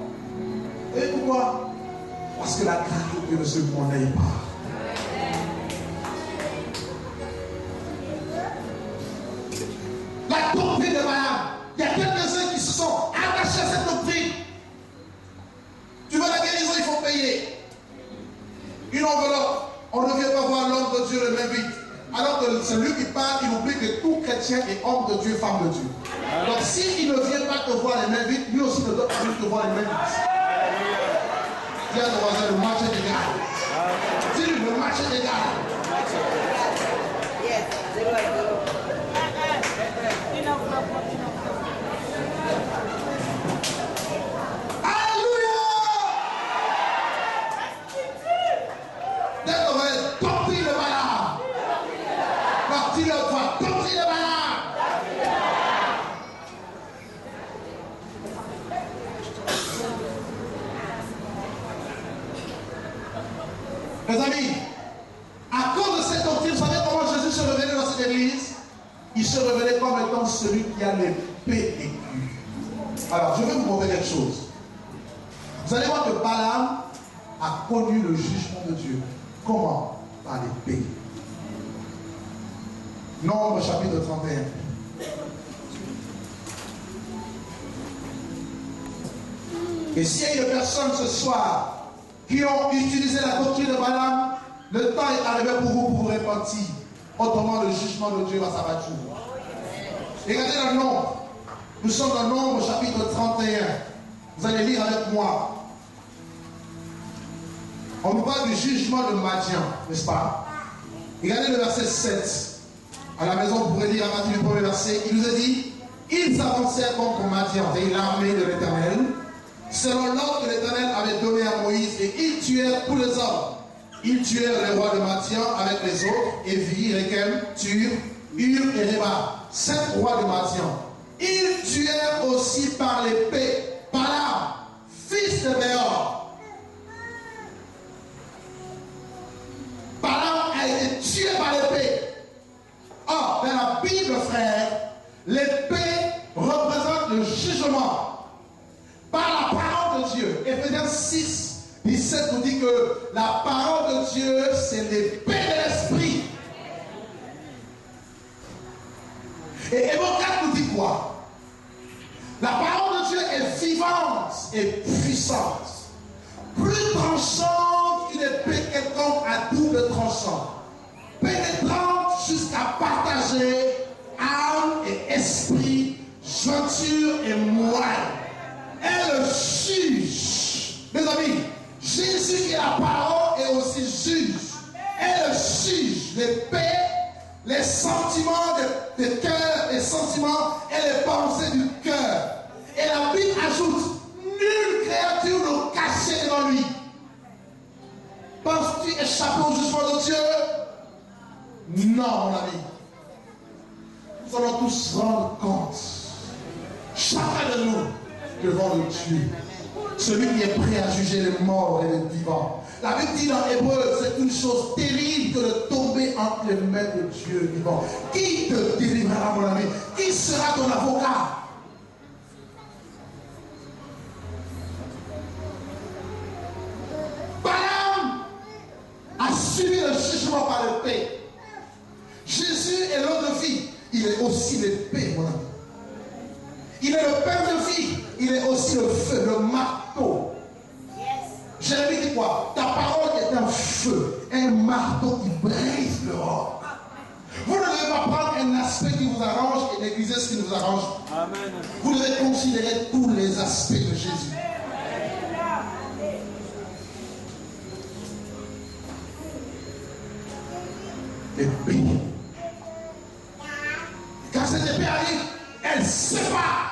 Et pourquoi? Parce que la gratuité ne se monnaie pas. La doctrine de Balaam. Il y a quelques-uns qui se sont attachés à cette doctrine. Tu veux la guérison, il faut payer. Une enveloppe. On ne vient pas voir l'homme de Dieu le même vite. Alors que celui qui parle, il oublie que tout chrétien est homme de Dieu, femme de Dieu. Donc s'il ne vient pas te voir les mêmes vite, lui aussi ne doit pas venir te voir les mêmes vite. Dis à ton voisin, le match est égal. Dis-lui, le match est égal. Alléluia! D'accord, doctrine de Balaam. Parti le fois, doctrine de Balaam. Mes amis, à cause de cette doctrine, vous savez comment Jésus se révélait dans cette église? Il se révélait comme étant celui qui a l'épée aiguë. Alors, je vais vous montrer quelque chose. Vous allez voir que Balaam a connu le jugement de Dieu. Comment? Par l'épée. Nombre chapitre 31. Et s'il y a une personne ce soir qui ont utilisé la doctrine de Balaam, le temps est arrivé pour vous repentir. Autrement, le jugement de Dieu va s'abattre. Regardez dans le Nombre. Nous sommes dans Nombre chapitre 31. Vous allez lire avec moi. On nous parle du jugement de Madian, n'est-ce pas? Regardez le verset 7. À la maison, vous pourrez lire à partir du premier verset. Il nous a dit, ils s'avancèrent contre Madian, et l'armée de l'Éternel, selon l'ordre que l'Éternel avait donné à Moïse, et ils tuèrent tous les hommes. Ils tuèrent le roi de Madian avec les autres, et virent Rekem, Tur, Hur et Reba, 5 rois de Madian. Ils tuèrent aussi par l'épée Balaam, fils de Béor. Balaam a été tué par l'épée. Or, dans la Bible, frère, l'épée représente le jugement par la parole de Dieu. Éphésiens 6, 17 nous dit que la parole de Dieu, c'est l'épée de l'esprit. Et Hébreux 4 nous dit quoi? La parole de Dieu est vivante et puissante, plus tranchante qu'une épée quelconque à double tranchant, pénétrante jusqu'à partager âme et esprit, jointure et moelle. Elle juge. Mes amis, Jésus qui est la parole est aussi juge. Elle juge l'épée, les sentiments de cœur, les sentiments et les pensées du cœur. Et la Bible ajoute, nulle créature ne cachée devant lui. Penses-tu échapper au jugement de Dieu? Non, mon ami. Nous allons tous rendre compte, chacun de nous, devant le Dieu. Celui qui est prêt à juger les morts et les vivants. La Bible dit dans Hébreux, c'est une chose terrible que de tomber entre les mains de Dieu vivant. Qui te délivrera, mon ami? Qui sera ton avocat? Balaam a subi le jugement par l'épée. Jésus est l'eau de vie. Il est aussi l'épée, mon ami. Il est le pain de vie. Il est aussi le feu, le marteau. Jérémie dit quoi? Ta parole est un feu, un marteau qui brise le roc. Vous ne devez pas prendre un aspect qui vous arrange et négliger ce qui nous arrange. Amen. Vous devez considérer tous les aspects de Jésus. L'épée. Quand cette épée arrive, elle sépare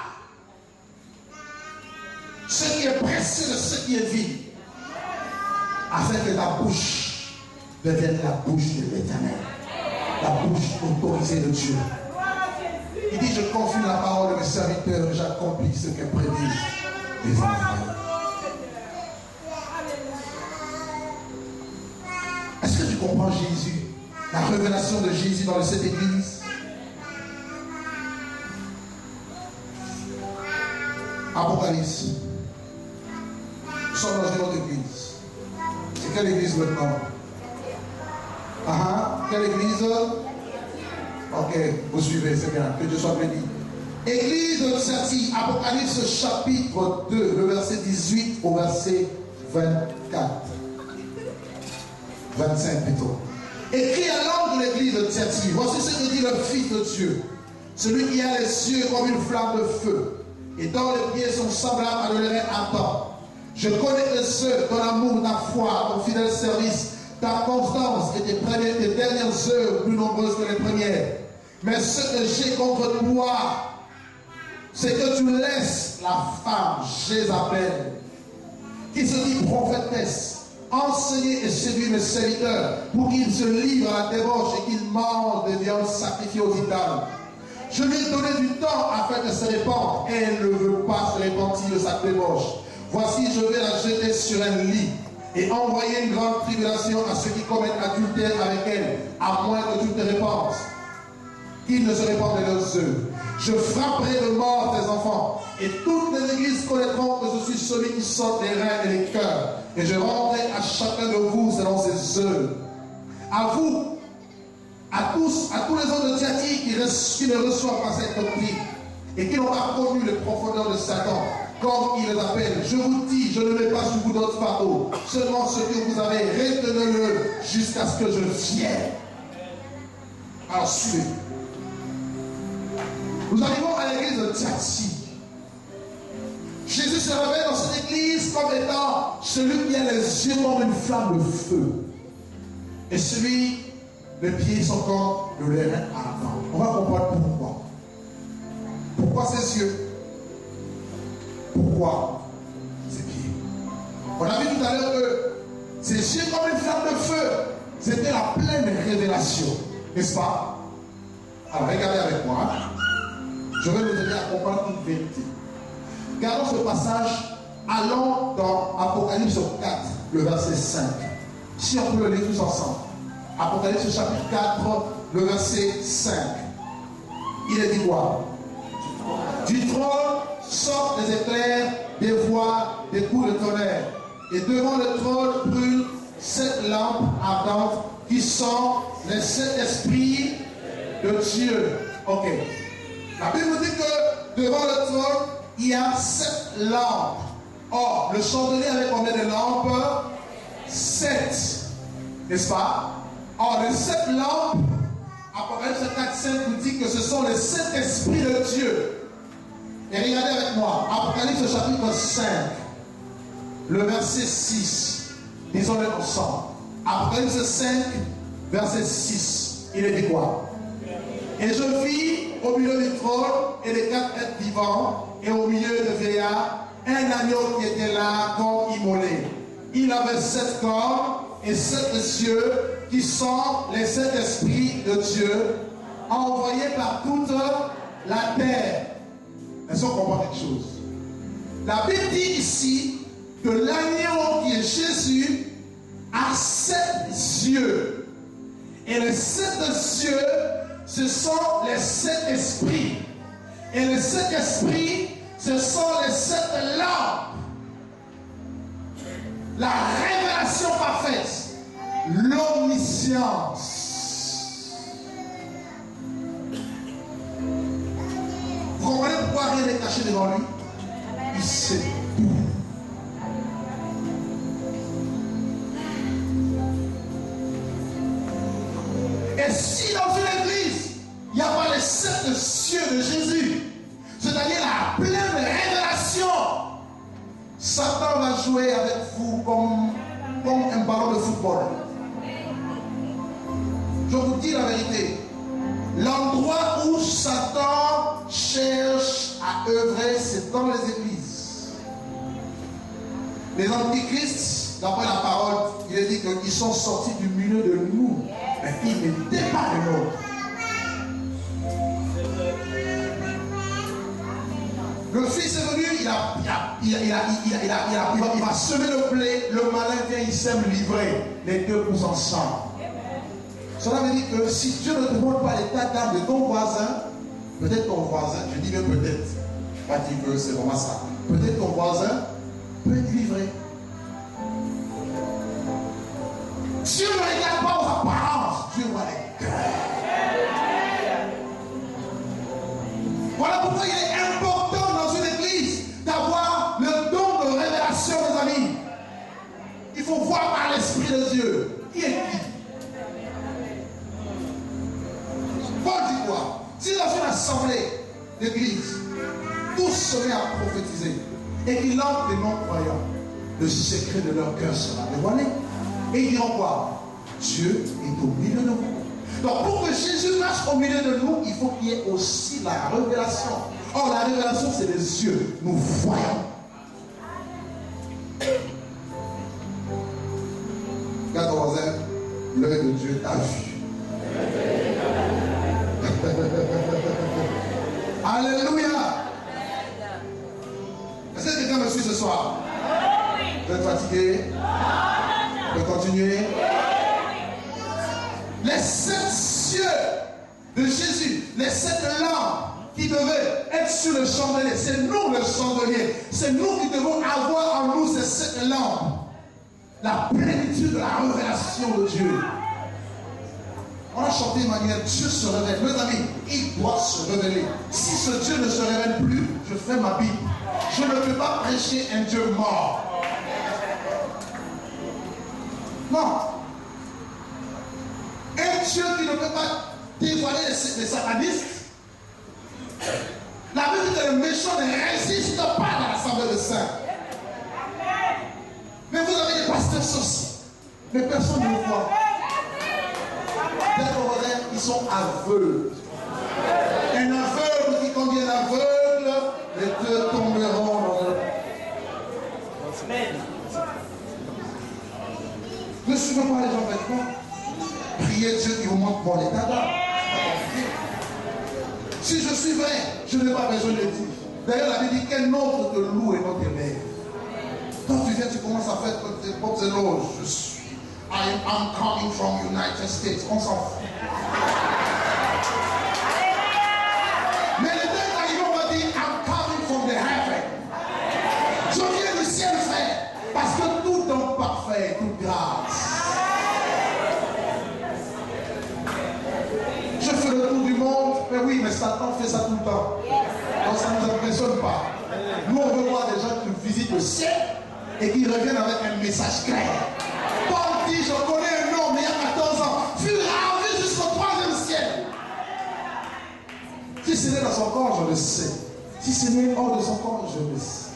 ce qui est précieux de ce qui est vide, afin que la bouche devienne la bouche de l'Éternel, la bouche autorisée de Dieu. Il dit, je confie la parole de mes serviteurs et j'accomplis ce qu'est prédit les enfants. Est-ce que tu comprends Jésus? la révélation de Jésus dans cette église. Apocalypse. Nous sommes dans une autre église. C'est quelle église maintenant? Quelle église? Ok, vous suivez, c'est bien. Que Dieu soit béni. Église de Thyatire, Apocalypse chapitre 2, le verset 18 au verset 24. 25 plutôt. Écrit à l'ange de l'église de Thyatire, voici ce que dit le Fils de Dieu, celui qui a les yeux comme une flamme de feu, et dont les pieds sont semblables à de l'airain ardent. Je connais tes œuvres, ton amour, ta foi, ton fidèle service, ta constance et tes dernières œuvres plus nombreuses que les premières. Mais ce que j'ai contre toi, c'est que tu laisses la femme Jézabel, qui se dit prophétesse, enseigner et séduire mes serviteurs pour qu'ils se livrent à la débauche et qu'ils mangent des viandes sacrifiées aux idoles. Je lui ai donné du temps afin de se répandre et elle ne veut pas se repentir de sa débauche. Voici, je vais la jeter sur un lit et envoyer une grande tribulation à ceux qui commettent adultère avec elle, à moins que tu te répandes, qu'ils ne se répandent de leurs œuvres. Je frapperai de mort tes enfants, et toutes les églises connaîtront que je suis celui qui sort les reins et les cœurs, et je rendrai à chacun de vous selon ses œuvres. À vous, à tous les autres de Thyatire qui ne reçoivent pas cette doctrine, et qui n'ont pas connu les profondeurs de Satan, comme il les appelle, je vous dis, je ne mets pas sur vous d'autres fardeaux, seulement ce que vous avez, retenez-le jusqu'à ce que je vienne. Alors suivez. Nous arrivons à l'église de Thyatire. Jésus se révèle dans cette église comme étant celui qui a les yeux comme une flamme de feu. Et celui, les pieds sont comme le l'airain ardent. On va comprendre pourquoi. Pourquoi ses yeux? Pourquoi ses pieds? On a vu tout à l'heure que ses yeux comme une flamme de feu, c'était la pleine révélation. N'est-ce pas? Alors regardez avec moi. Je vais vous aider à comprendre une vérité. Regardons ce passage. Allons dans Apocalypse 4, le verset 5. Si on peut le lire tous ensemble. Apocalypse chapitre 4, le verset 5. Il est dit quoi? Du trône sortent des éclairs, des voix, des coups de tonnerre. Et devant le trône brûlent 7 lampes ardentes qui sont les 7 esprits de Dieu. Ok. La Bible dit que devant le trône, il y a 7 lampes. Or, le chandelier avait combien de lampes? 7. N'est-ce pas? Or, les 7 lampes, Apocalypse 4, 5 nous dit que ce sont les 7 esprits de Dieu. Et regardez avec moi, Apocalypse chapitre 5, le verset 6. Disons-le ensemble. Apocalypse 5, verset 6. Il est dit quoi? Et je vis au milieu du trône et des 4 êtres vivants, et au milieu de vieillards, un agneau qui était là comme immolé. Il avait 7 cornes et 7 yeux, qui sont les 7 esprits de Dieu, envoyés par toute la terre. Est-ce qu'on comprend quelque chose? La Bible dit ici que l'agneau qui est Jésus a 7 yeux. Et les 7 yeux, ce sont les 7 esprits. Et les 7 esprits, ce sont les 7 lampes. La révélation parfaite. L'omniscience. Vous comprenez pourquoi rien n'est caché devant lui? Il sait tout. Et si dans une église, il n'y a pas les 7 cieux de Jésus, c'est-à-dire la pleine révélation, Satan va jouer avec vous comme un ballon de football. Je vous dis la vérité. L'endroit où Satan cherche à œuvrer, c'est dans les églises. Les antichrists, d'après la parole, il est dit qu'ils sont sortis du milieu de nous, mais ils n'étaient pas de nous. Le Fils est venu, il va semer le blé, le malin vient, il sème livrer. Les deux poussent ensemble. Cela veut dire que si Dieu ne te montre pas l'état d'âme de ton voisin, peut-être ton voisin, je dis bien peut-être, pas dire que c'est vraiment ça, peut-être ton voisin peut être livré. Dieu ne regarde pas aux apparences, Dieu voit les cœurs. Voilà pourquoi il est important dans une église d'avoir le don de révélation, mes amis. Il faut voir par l'Esprit de Dieu. Qui est qui? Paul dit quoi? Si dans une assemblée d'église, tous se mettent à prophétiser et qu'il entre des non-croyants, le secret de leur cœur sera dévoilé. Et ils diront quoi? Dieu est au milieu de nous. Donc pour que Jésus marche au milieu de nous, il faut qu'il y ait aussi la révélation. Or la révélation c'est les yeux. Nous voyons. Regarde ton voisin, l'œil de Dieu t'a vu. Alléluia. Est-ce que quelqu'un me suit ce soir? Vous êtes fatigué? On peut continuer? Les 7 cieux de Jésus, les 7 lampes qui devaient être sur le chandelier, c'est nous le chandelier, c'est nous qui devons avoir en nous ces 7 lampes, la plénitude de la révélation de Dieu. On a chanté Emmanuel, Dieu se révèle. Mes amis, il doit se révéler. Si ce Dieu ne se révèle plus, je fais ma Bible. Je ne peux pas prêcher un Dieu mort. Non. Un Dieu qui ne peut pas dévoiler les satanistes. La Bible dit que les méchants ne résistent pas dans l'assemblée des saints. Mais vous avez des pasteurs sorciers. Mais personne ne le voit. Ils sont aveugles. Un aveugle qui conduit un aveugle, les deux tomberont dans le... Ne suivez pas les gens maintenant. Priez Dieu qui vous montre mon état d'âme. Si je suis vrai, je n'ai pas besoin de dire. D'ailleurs, la Bible dit quel autre te loue et notre élève. Quand tu viens, tu commences à faire tes propres éloges. Je suis. I'm coming from United States. On s'en fout. Mais les deux arrivants vont dire I'm coming from the heaven. Je viens du ciel, frère. Parce que tout don parfait, toute grâce. Je fais le tour du monde. Mais oui, mais Satan fait ça tout le temps. Donc ça ne nous impressionne pas. Nous, on veut voir des gens qui visitent le ciel et qui reviennent avec un message clair. Paul dit, je connais un homme, il y a 14 ans, fut ravi jusqu'au 3e ciel. Si ce n'est dans son corps, je le sais. Si ce n'est hors de son corps, je le sais.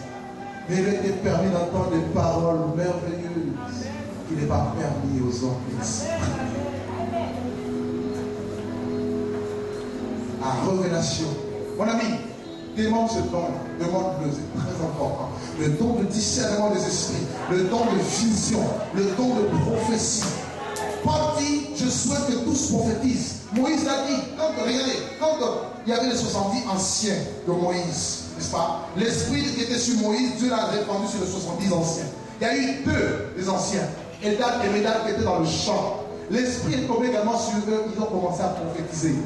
Mais il a été permis d'entendre des paroles merveilleuses qui n'est pas permis aux hommes ici. La révélation. Mon ami, demande ce don, demande-le, c'est très important. Le don de discernement des esprits, le don de vision, le don de prophétie. Paul dit, je souhaite que tous prophétisent. Moïse l'a dit, regardez, quand il y avait les 70 anciens de Moïse, n'est-ce pas? L'esprit qui était sur Moïse, Dieu l'a répandu sur les 70 anciens. Il y a eu 2 des anciens, Eldad et Médad qui étaient dans le champ. L'esprit est tombé également sur eux, ils ont commencé à prophétiser.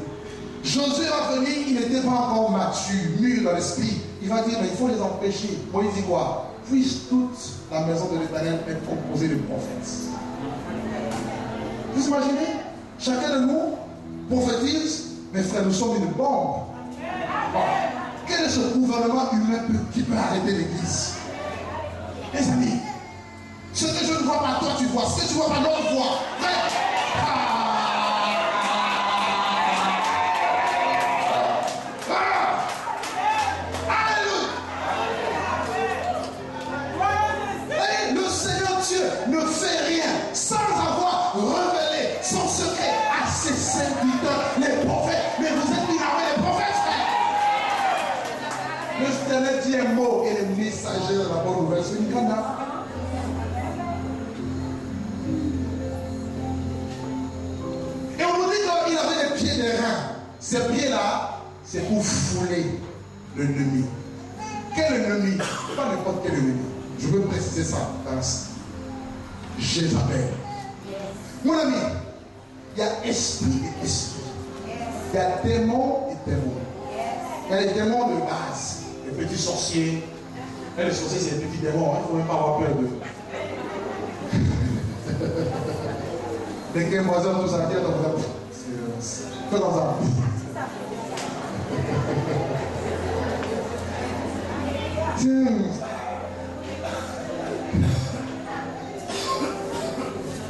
Josué va venir, il n'était pas encore mature, mûr dans l'esprit. Il va dire, mais il faut les empêcher. Moïse dit quoi? Puisse toute la maison de l'Éternel être composée de prophètes. Vous imaginez? Chacun de nous prophétise, mes frères, nous sommes une bombe. Bon. Quel est ce gouvernement humain qui peut arrêter l'Église? Les amis, ce que je ne vois pas, toi tu vois. Ce que tu ne vois pas, l'autre voit. Un mot et les messagers de la bonne nouvelle, c'est une grande âme. Et on nous dit qu'il avait des pieds d'airain. Ces pieds-là, c'est pour fouler l'ennemi. Quel ennemi? Pas n'importe quel ennemi. Je veux préciser ça dans l'instant. Jézabel. Mon ami, Il y a esprit et esprit. Il y a démons et démons. Il y a les démons de base, les petits sorciers. Et les sorciers, c'est les petits démons, il ne faut même pas avoir peur d'eux. Les guémoisons, tout ça, fais dans un.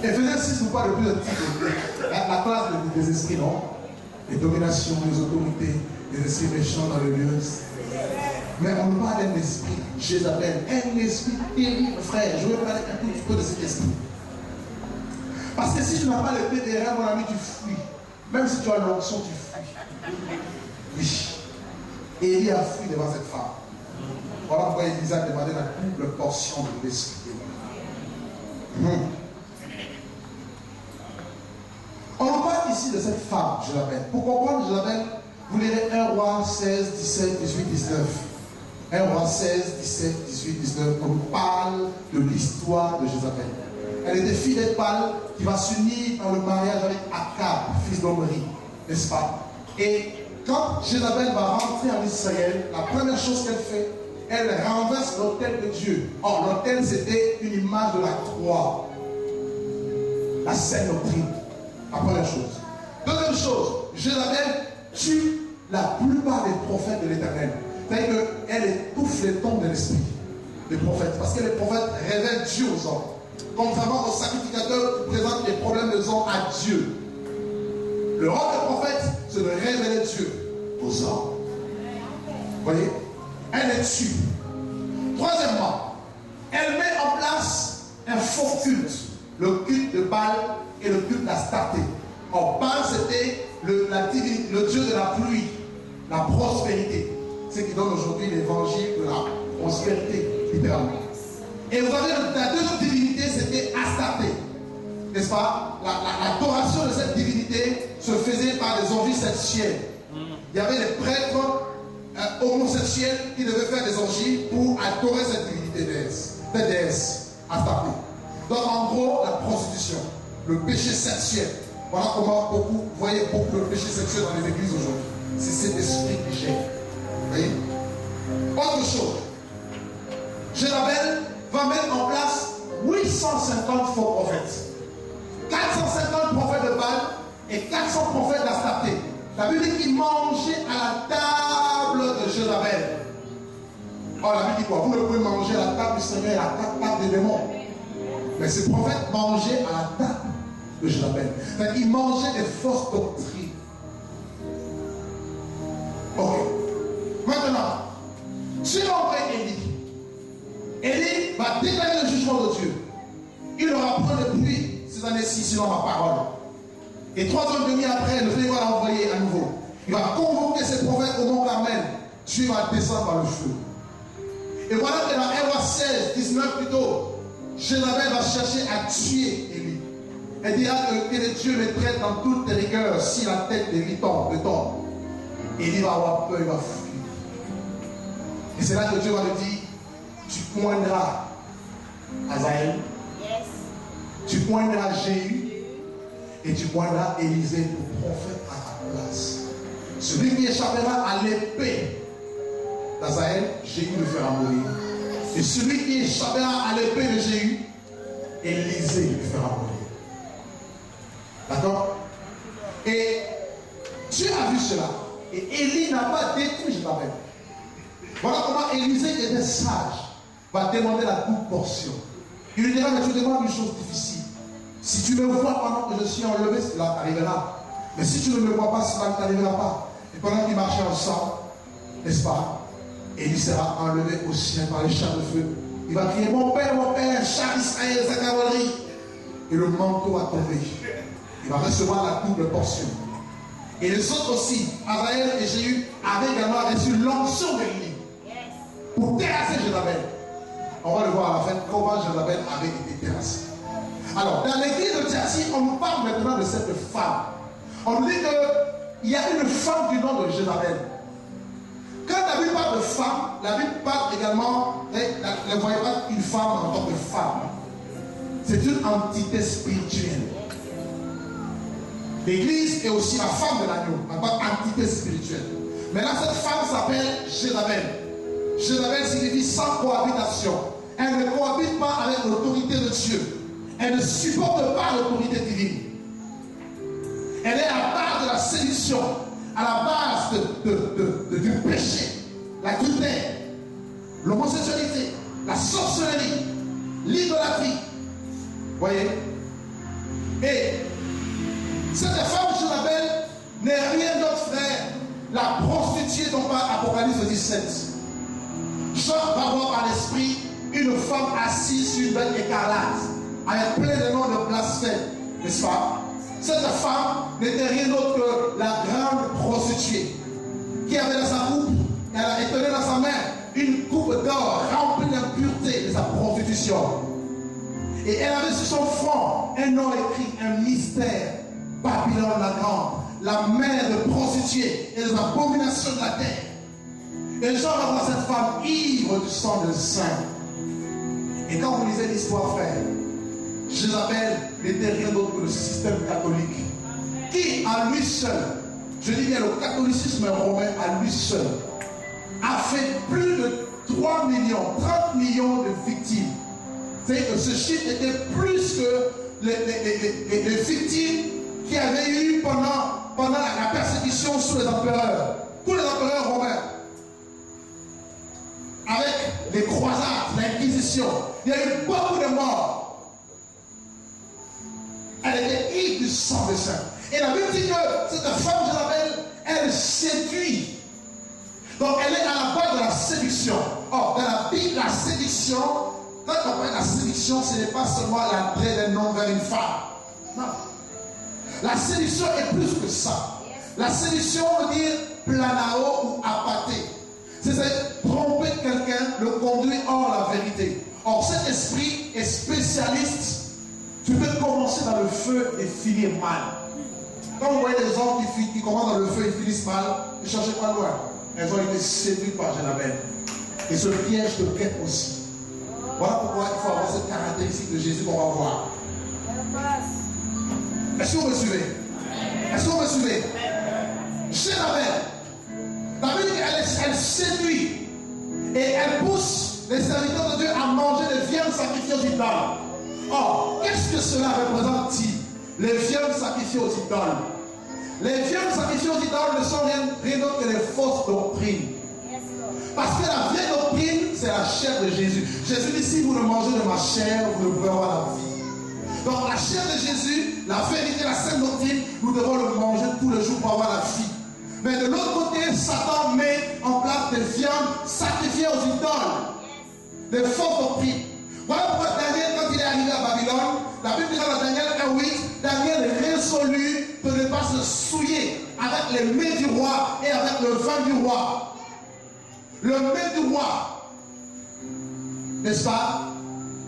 Ephésiens 6 nous parle de plus de la classe des esprits, non? Les dominations, les autorités, les esprits méchants dans le lieu. Mais on nous parle d'un esprit, Jézabel, un esprit terrible, frère. Je vais parler un tout petit peu de cet esprit. Parce que si tu n'as pas le pied derrière, mon ami, tu fuis. Même si tu as l'onction, tu fuis. Oui. Et Élie a fui devant cette femme. Voilà pourquoi Élie a demandé la double portion de l'esprit. On parle ici de cette femme, Jézabel. Pour comprendre Jézabel, vous lirez 1 Roi 16, 17, 18, 19. 1 Roi 16, 17, 18, 19. On nous parle de l'histoire de Jézabel. Elle était fille d'Ethbal qui va s'unir dans le mariage avec Akab, fils d'Omri, n'est-ce pas? Et quand Jézabel va rentrer en Israël, la première chose qu'elle fait, elle renverse l'autel de Dieu. Or, l'autel, c'était une image de la croix. La sainte doctrine. La première chose. Deuxième chose, Jézabel tue la plupart des prophètes de l'Éternel. C'est-à-dire qu'elle étouffe les tombes de l'esprit des prophètes. Parce que les prophètes révèlent Dieu aux hommes. Contrairement aux sacrificateurs qui présentent les problèmes des hommes à Dieu. Le rôle des prophètes, c'est de révéler Dieu aux hommes. Vous voyez? Elle les tue. Troisièmement, elle met en place un faux culte. Le culte de Baal et le culte d'Astarté. Or, Baal, c'était le Dieu de la pluie, la prospérité. Ce qui donne aujourd'hui l'évangile de la prospérité, littéralement. Et vous avez la deuxième divinité, c'était Astarté. N'est-ce pas? L'adoration de cette divinité se faisait par des orgies sexuelles. Il y avait des prêtres homosexuels qui devaient faire des orgies pour adorer cette divinité déesse, Astarté. Donc en gros, la prostitution, le péché sexuel. Voilà comment vous voyez beaucoup le péché sexuel dans les églises aujourd'hui. C'est cet esprit qui gère. Vous voyez? Autre chose. Jézabel va mettre en place 850 faux prophètes. 450 prophètes de Baal et 400 prophètes d'Astarté. La Bible dit qu'ils mangeaient à la table de Jézabel. Or, la Bible dit quoi? Vous ne pouvez manger à la table du Seigneur et à la table des démons. Mais ces prophètes mangeaient à la table de Jézabel. Ils mangeaient des fausses doctrines. Ok. Maintenant, sur l'entrée Élie. Élie va déclarer le jugement de Dieu. Il aura point de pluie ces années-ci selon ma parole. Et 3 ans et demi après, le Seigneur va l'envoyer à nouveau. Il va convoquer ses prophètes au mont Carmel. Dieu va descendre par le feu. Et voilà que dans 1 Roi 16, 19 plutôt, Jézabel va chercher à tuer Élie. Elle dira que le Dieu le traite dans toutes les rigueurs si la tête d'Élie tombe. Élie va avoir peur, il va fuir. Et c'est là que Dieu va lui dire, tu poindras Azaël, tu poindras Jéhu et tu poindras Élisée pour prophète à ta place. Celui qui échappera à l'épée d'Azaël, Jéhu le fera mourir. Et celui qui échappera à l'épée de Jéhu, Élisée le fera mourir. D'accord? Et Dieu a vu cela. Et Élie n'a pas détruit Jézabel. Voilà comment Élisée, qui était sage, va demander la double portion. Il lui dira, mais tu demandes une chose difficile. Si tu me vois pendant que je suis enlevé, cela t'arrivera. Mais si tu ne me vois pas, cela ne t'arrivera pas. Et pendant qu'ils marchaient ensemble, n'est-ce pas? Élie sera enlevé au ciel par les chars de feu. Il va crier, mon père, char d'Israël, sa cavalerie. Et le manteau va tomber. Il va recevoir la double portion. Et les autres aussi, Azaël et Jéhu, avaient également reçu l'onction d'Élie pour terrasser Jézabel. On va le voir à la fin comment Jézabel avait été terrassée. Alors, dans l'église de Thyatire, on nous parle maintenant de cette femme. On nous dit qu'il y a une femme du nom de Jézabel. Quand la Bible parle de femme, la Bible parle également, ne voyez pas une femme en tant que femme. C'est une entité spirituelle. L'église est aussi la femme de l'agneau, en tant qu'entité spirituelle. Maintenant, cette femme s'appelle Jézabel. Jézabel signifie sans cohabitation. Elle ne cohabite pas avec l'autorité de Dieu. Elle ne supporte pas l'autorité divine. Elle est à la base de la séduction, à la base du péché, l'adultère, l'homosexualité, la sorcellerie, l'idolâtrie. Voyez? Et cette femme Jézabel n'est rien d'autre, frère, la prostituée dont parle Apocalypse 17. Jean va voir par l'esprit une femme assise sur une bête écarlate, avec plein de noms de blasphème, n'est-ce pas? Cette femme n'était rien d'autre que la grande prostituée, qui avait dans sa coupe, elle tenait dans sa main une coupe d'or remplie d'impureté de sa prostitution. Et elle avait sur son front un nom écrit, un mystère, Babylone la grande, la mère de prostituées et des abominations de la terre. Et Jean va voir cette femme ivre du sang de saint. Et quand vous lisez l'histoire, frère, Jézabel n'était rien d'autre que le système catholique, qui à lui seul, je dis bien le catholicisme romain à lui seul, a fait plus de 3 millions, 30 millions de victimes. C'est-à-dire que ce chiffre était plus que les victimes qu'il y avait eu pendant la persécution sous les empereurs. Tous les empereurs romains. Avec les croisades, l'inquisition, il y a eu beaucoup de morts. Elle était ivre du sang de saint. Et la Bible dit que cette femme Jézabel, elle séduit. Donc elle est à la base de la séduction. Or, dans la Bible, la séduction, quand on parle de la séduction, ce n'est pas seulement l'attrait d'un homme vers une femme. Non. La séduction est plus que ça. La séduction veut dire planao ou apathé. C'est tromper quelqu'un, le conduire hors la vérité. Or, cet esprit est spécialiste. Tu peux commencer dans le feu et finir mal. Quand vous voyez des hommes qui commencent dans le feu et finissent mal, ne cherchez pas loin. Elles ont été séduites par Jézabel. Et ce piège te guette aussi. Voilà pourquoi il faut avoir cette caractéristique de Jésus qu'on va voir. Est-ce que vous me suivez? Est-ce que vous me suivez? Jézabel, la Bible dit qu'elle séduit et elle pousse les serviteurs de Dieu à manger des viandes sacrifiées aux idoles. Or, qu'est-ce que cela représente-t-il? Les viandes sacrifiées aux idoles. Les viandes sacrifiées aux idoles ne sont rien d'autre que les fausses doctrines. Parce que la vraie doctrine, c'est la chair de Jésus. Jésus dit, si vous ne mangez de ma chair, vous ne pouvez avoir la vie. Donc la chair de Jésus, la vérité, la sainte doctrine, nous devons le manger tous les jours pour avoir la vie. Mais de l'autre côté, Satan met en place des viandes sacrifiées aux idoles. Des fausses doctrines. Voilà pourquoi Daniel, quand il est arrivé à Babylone, la Bible dit dans Daniel 1:8, Daniel résolut de ne pas se souiller avec les mets du roi et avec le vin du roi. Le mets du roi, n'est-ce pas?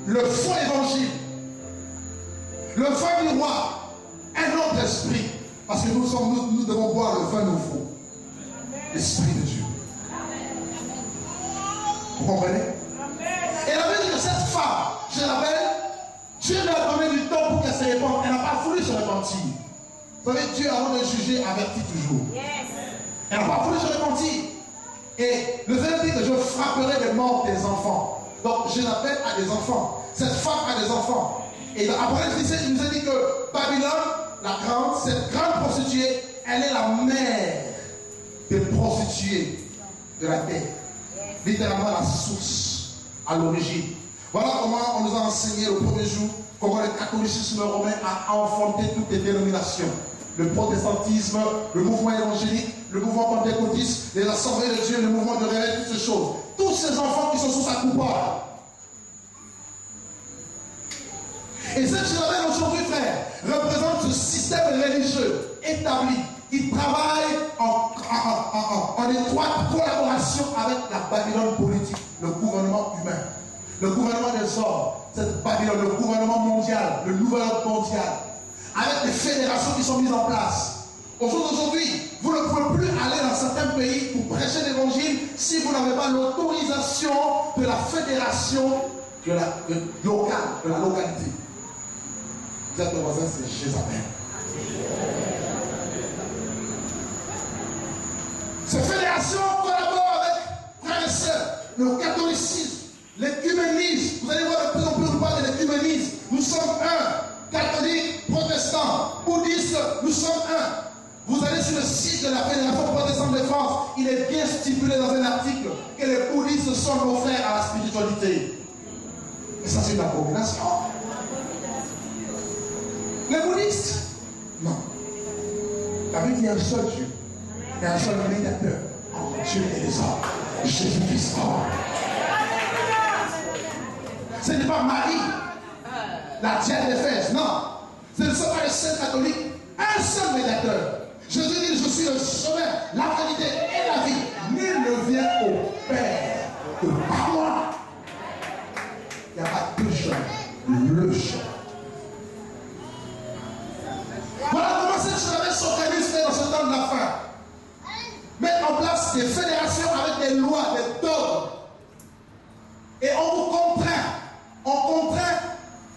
Le faux évangile. Le vin du roi, un autre esprit. Parce que nous devons boire le vin nouveau. L'esprit de Dieu. Vous comprenez? Et la Bible dit que cette femme, Jézabel, Dieu lui a donné du temps pour qu'elle se répande. Elle n'a pas voulu se repentir. Vous savez, Dieu, avant de juger, avertit toujours. Elle n'a pas voulu se repentir. Et le Seigneur dit que je frapperai les morts des enfants. Donc Jézabel a des enfants. Cette femme a des enfants. Et dans Apocalypse 17, il nous a dit que Babylone, la grande, cette grande prostituée, elle est la mère des prostituées de la terre. Littéralement la source, à l'origine. Voilà comment on nous a enseigné le premier jour, comment le catholicisme romain a enfanté toutes les dénominations. Le protestantisme, le mouvement évangélique, le mouvement pentecôtiste, les assemblées de Dieu, le mouvement de réveil, toutes ces choses. Tous ces enfants qui sont sous sa coupole. Et cette Jézabel aujourd'hui, frère, représente ce système religieux établi qui travaille en étroite collaboration avec la Babylone politique, le gouvernement humain, le gouvernement des hommes, cette Babylone, le gouvernement mondial, le nouvel ordre mondial, avec les fédérations qui sont mises en place. Aujourd'hui, vous ne pouvez plus aller dans certains pays pour prêcher l'évangile si vous n'avez pas l'autorisation de la fédération locale, de la localité. Vous êtes le voisin, c'est Jézabel. fédération collabore avec frères et sœurs. Le catholicisme, l'écuménisme. Vous allez voir de plus en plus, on parle de l'écuménisme. Nous sommes un. Catholiques, protestants, bouddhistes, nous sommes un. Vous allez sur le site de la Fédération protestante de France, il est bien stipulé dans un article que les bouddhistes sont nos frères à la spiritualité. Et ça, c'est une abomination. Les bouddhistes, non. La Bible dit qu'il y a un seul Dieu, et un seul médiateur entre Dieu et les hommes, Jésus-Christ. Ce n'est pas Marie, la diane d'Éphèse, non. Ce ne sont pas les saints catholiques, un seul médiateur. Jésus dit, je suis le chemin, la vérité et la vie. Nul ne vient au Père que par moi. Il n'y a pas deux chemins, le chemin. Voilà comment cette chose s'organise dans ce temps de la fin. Mettre en place des fédérations avec des lois, des dogmes. Et on vous contraint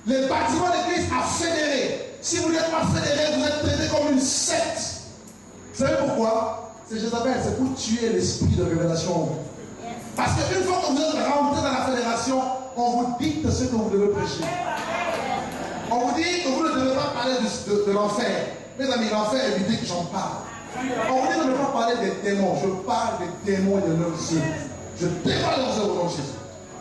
les bâtiments d'église à fédérer. Si vous n'êtes pas fédéré, vous êtes traité comme une secte. Vous savez pourquoi? C'est Jézabel, c'est pour tuer l'esprit de révélation. Parce qu'une fois que vous êtes rentré dans la fédération, on vous dicte ce que vous devez prêcher. On vous dit que vous ne devez pas parler de l'enfer. Mes amis, l'enfer, évitez que j'en parle. On vous dit de ne pas parler des démons. Je parle des démons et de leurs yeux. Je dévoile leurs yeux au nom de Jésus.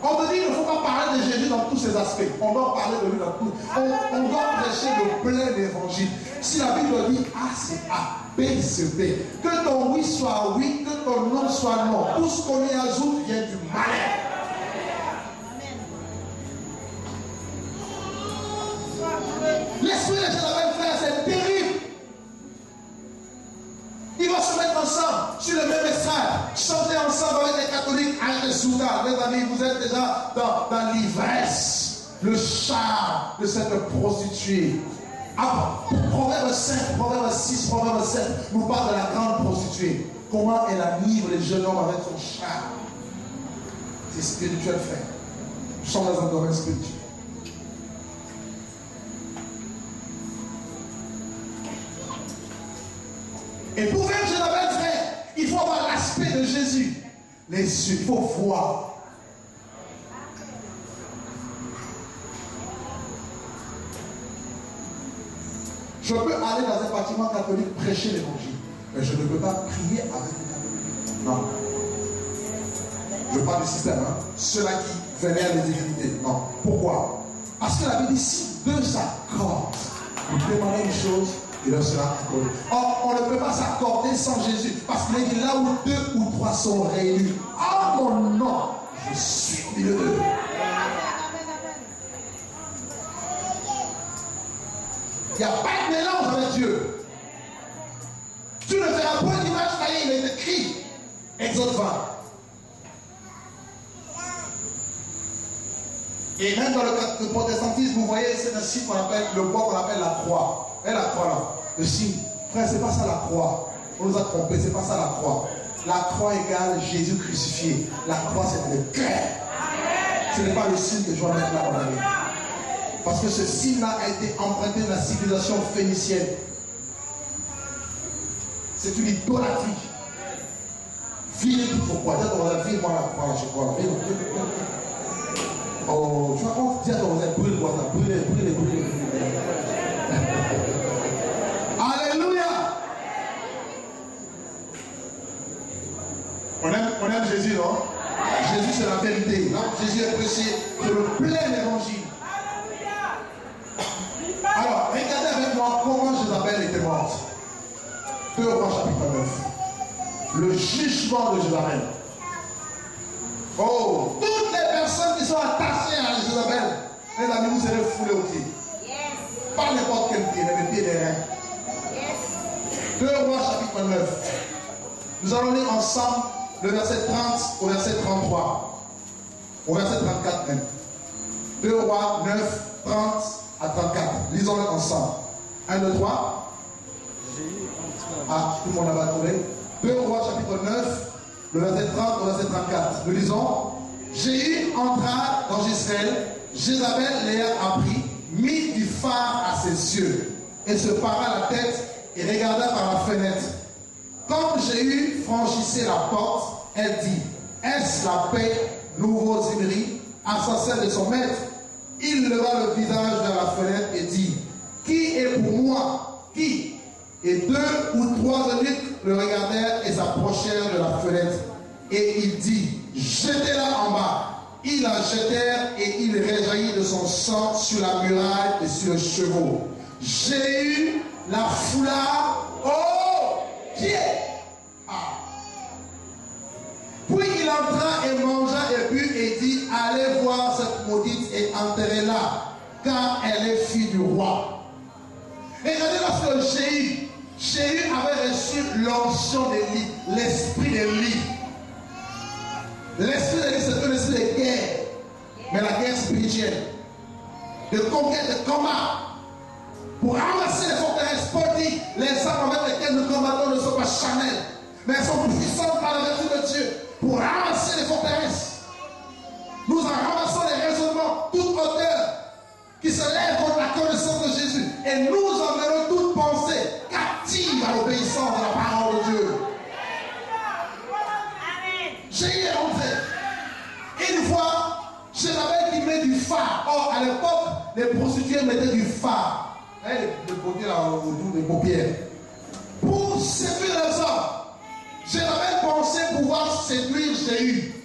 On vous dit qu'il ne faut pas parler de Jésus dans tous ses aspects. On doit parler de lui dans tout. On doit prêcher le plein d'évangile. Si la Bible dit A, c'est A, B, c'est B. Que ton oui soit oui, que ton non soit non. Tout ce qu'on y ajoute vient du malin. L'esprit de Jézabel, frère, c'est terrible. Ils vont se mettre ensemble sur le même message, chanter ensemble avec les catholiques, avec les soudats. Les amis, vous êtes déjà dans l'ivresse, le charme de cette prostituée. Ah, Proverbe 5, Proverbe 6, Proverbe 7 nous parle de la grande prostituée. Comment elle enivre les jeunes hommes avec son charme. C'est spirituel, frère. Nous sommes dans un domaine spirituel. Et pour vaincre Jézabel, frère, il faut avoir l'aspect de Jésus. Les yeux, il faut voir. Je peux aller dans un bâtiment catholique prêcher l'évangile, mais je ne peux pas prier avec les catholiques. Non. Je parle du système, hein. Ceux-là qui vénèrent les divinités. Non. Pourquoi? Parce que la Bible dit si deux s'accordent, vous demandez une chose, il leur sera accordé. Or, on ne peut pas s'accorder sans Jésus. Parce qu'il est dit là où deux ou trois sont réunis, en mon nom, je suis au milieu d'eux. Il n'y a pas de mélange avec Dieu. Tu ne feras point d'image taillée, il est écrit. Exode 20. Et même dans le protestantisme, vous voyez, c'est un signe qu'on appelle, le bois qu'on appelle la croix. Et la croix là, le signe. Frère, c'est pas ça la croix. On nous a trompés, c'est pas ça la croix. La croix égale Jésus crucifié. La croix, c'est le cœur. Ce n'est pas le signe que je dois mettre là dans la vie. Parce que ce signe-là a été emprunté de la civilisation phénicienne. C'est une idolâtrie. Vile tout pourquoi. Dis à ton voisin, vile-moi la croix là, je crois. Oh, tu vois, on dit à ton voisin, brûle-moi ça, brûle. Alléluia. On aime Jésus, non? Jésus, c'est la vérité. Non? Jésus est prêché de le plein évangile. Alors, regardez avec moi comment Jézabel était morte. 2 Rois chapitre 9. Le jugement de Jézabel. Oh, toutes les personnes qui sont attachées à Jézabel, les amis, vous serez foulés au pied. Yes. Pas n'importe quel pied, mais le pied des reins. Yes. 2 Rois chapitre 9. Nous allons lire ensemble le verset 30 au verset 33. Au verset 34 même. 2 Rois 9, 30 à 34. Lisons-le ensemble. 1, 2, 3. Ah, tout le monde a trouvé. 2 Rois chapitre 9, le verset 30 au verset 34. Nous lisons. Jéhu entra dans Israël. Jézabel l'ayant appris, mit du phare à ses yeux et se para la tête et regarda par la fenêtre. Comme Jéhu franchissait la porte, elle dit, est-ce la paix, nouveau Zimri, assassin de son maître? Il leva le visage vers la fenêtre et dit, qui est pour moi? Qui? Et 2 ou 3 eunuques le regardèrent et s'approchèrent de la fenêtre. Et il dit, jetez-la en bas. Ils la jetèrent et il réjaillit de son sang sur la muraille et sur les chevaux. Jéhu la foula au pied. Puis il entra et mangea et but et dit, allez voir cette maudite et enterrez-la, car elle est fille du roi. Et regardez lorsque Jéhu avait reçu l'onction d'Élie, l'esprit d'Élie. L'esprit d'Élie, c'est un esprit de guerre, mais la guerre spirituelle, de conquête, de combat, pour ramasser les forteresses politiques. Les armes avec lesquelles nous combattons ne sont pas charnelles, mais elles sont puissantes par la vertu de Dieu, pour ramasser les forteresses. Nous en ramassons les raisonnements, toute hauteur qui se lève contre la connaissance de Jésus, et nous emmenons toute pensée captive à l'obéissance de la parole de Dieu. Jéhu est rentré. Une fois, Jézabel qui met du phare. Or, à l'époque, les prostituées mettaient du phare. Les beautés là autour des paupières. Pour séduire les hommes. Jézabel pensait pouvoir séduire Jéhu.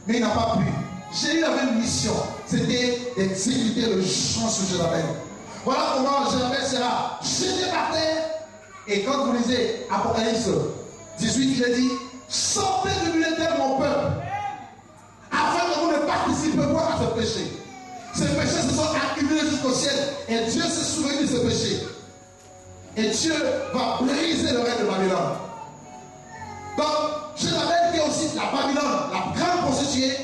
Mais il n'a pas pu. Jéhu avait une mission. C'était d'exécuter le jugement sur Jézabel. Voilà comment Jézabel sera jeté par terre. Et quand vous lisez Apocalypse 18, il a dit, sortez du milieu de mon peuple, afin que vous ne participez pas à ce péché. Ces péchés se sont accumulés jusqu'au ciel, et Dieu s'est souvenu de ce péché. Et Dieu va briser le règne de Babylone. Donc, Jézabel, qui est aussi la Babylone, la grande prostituée,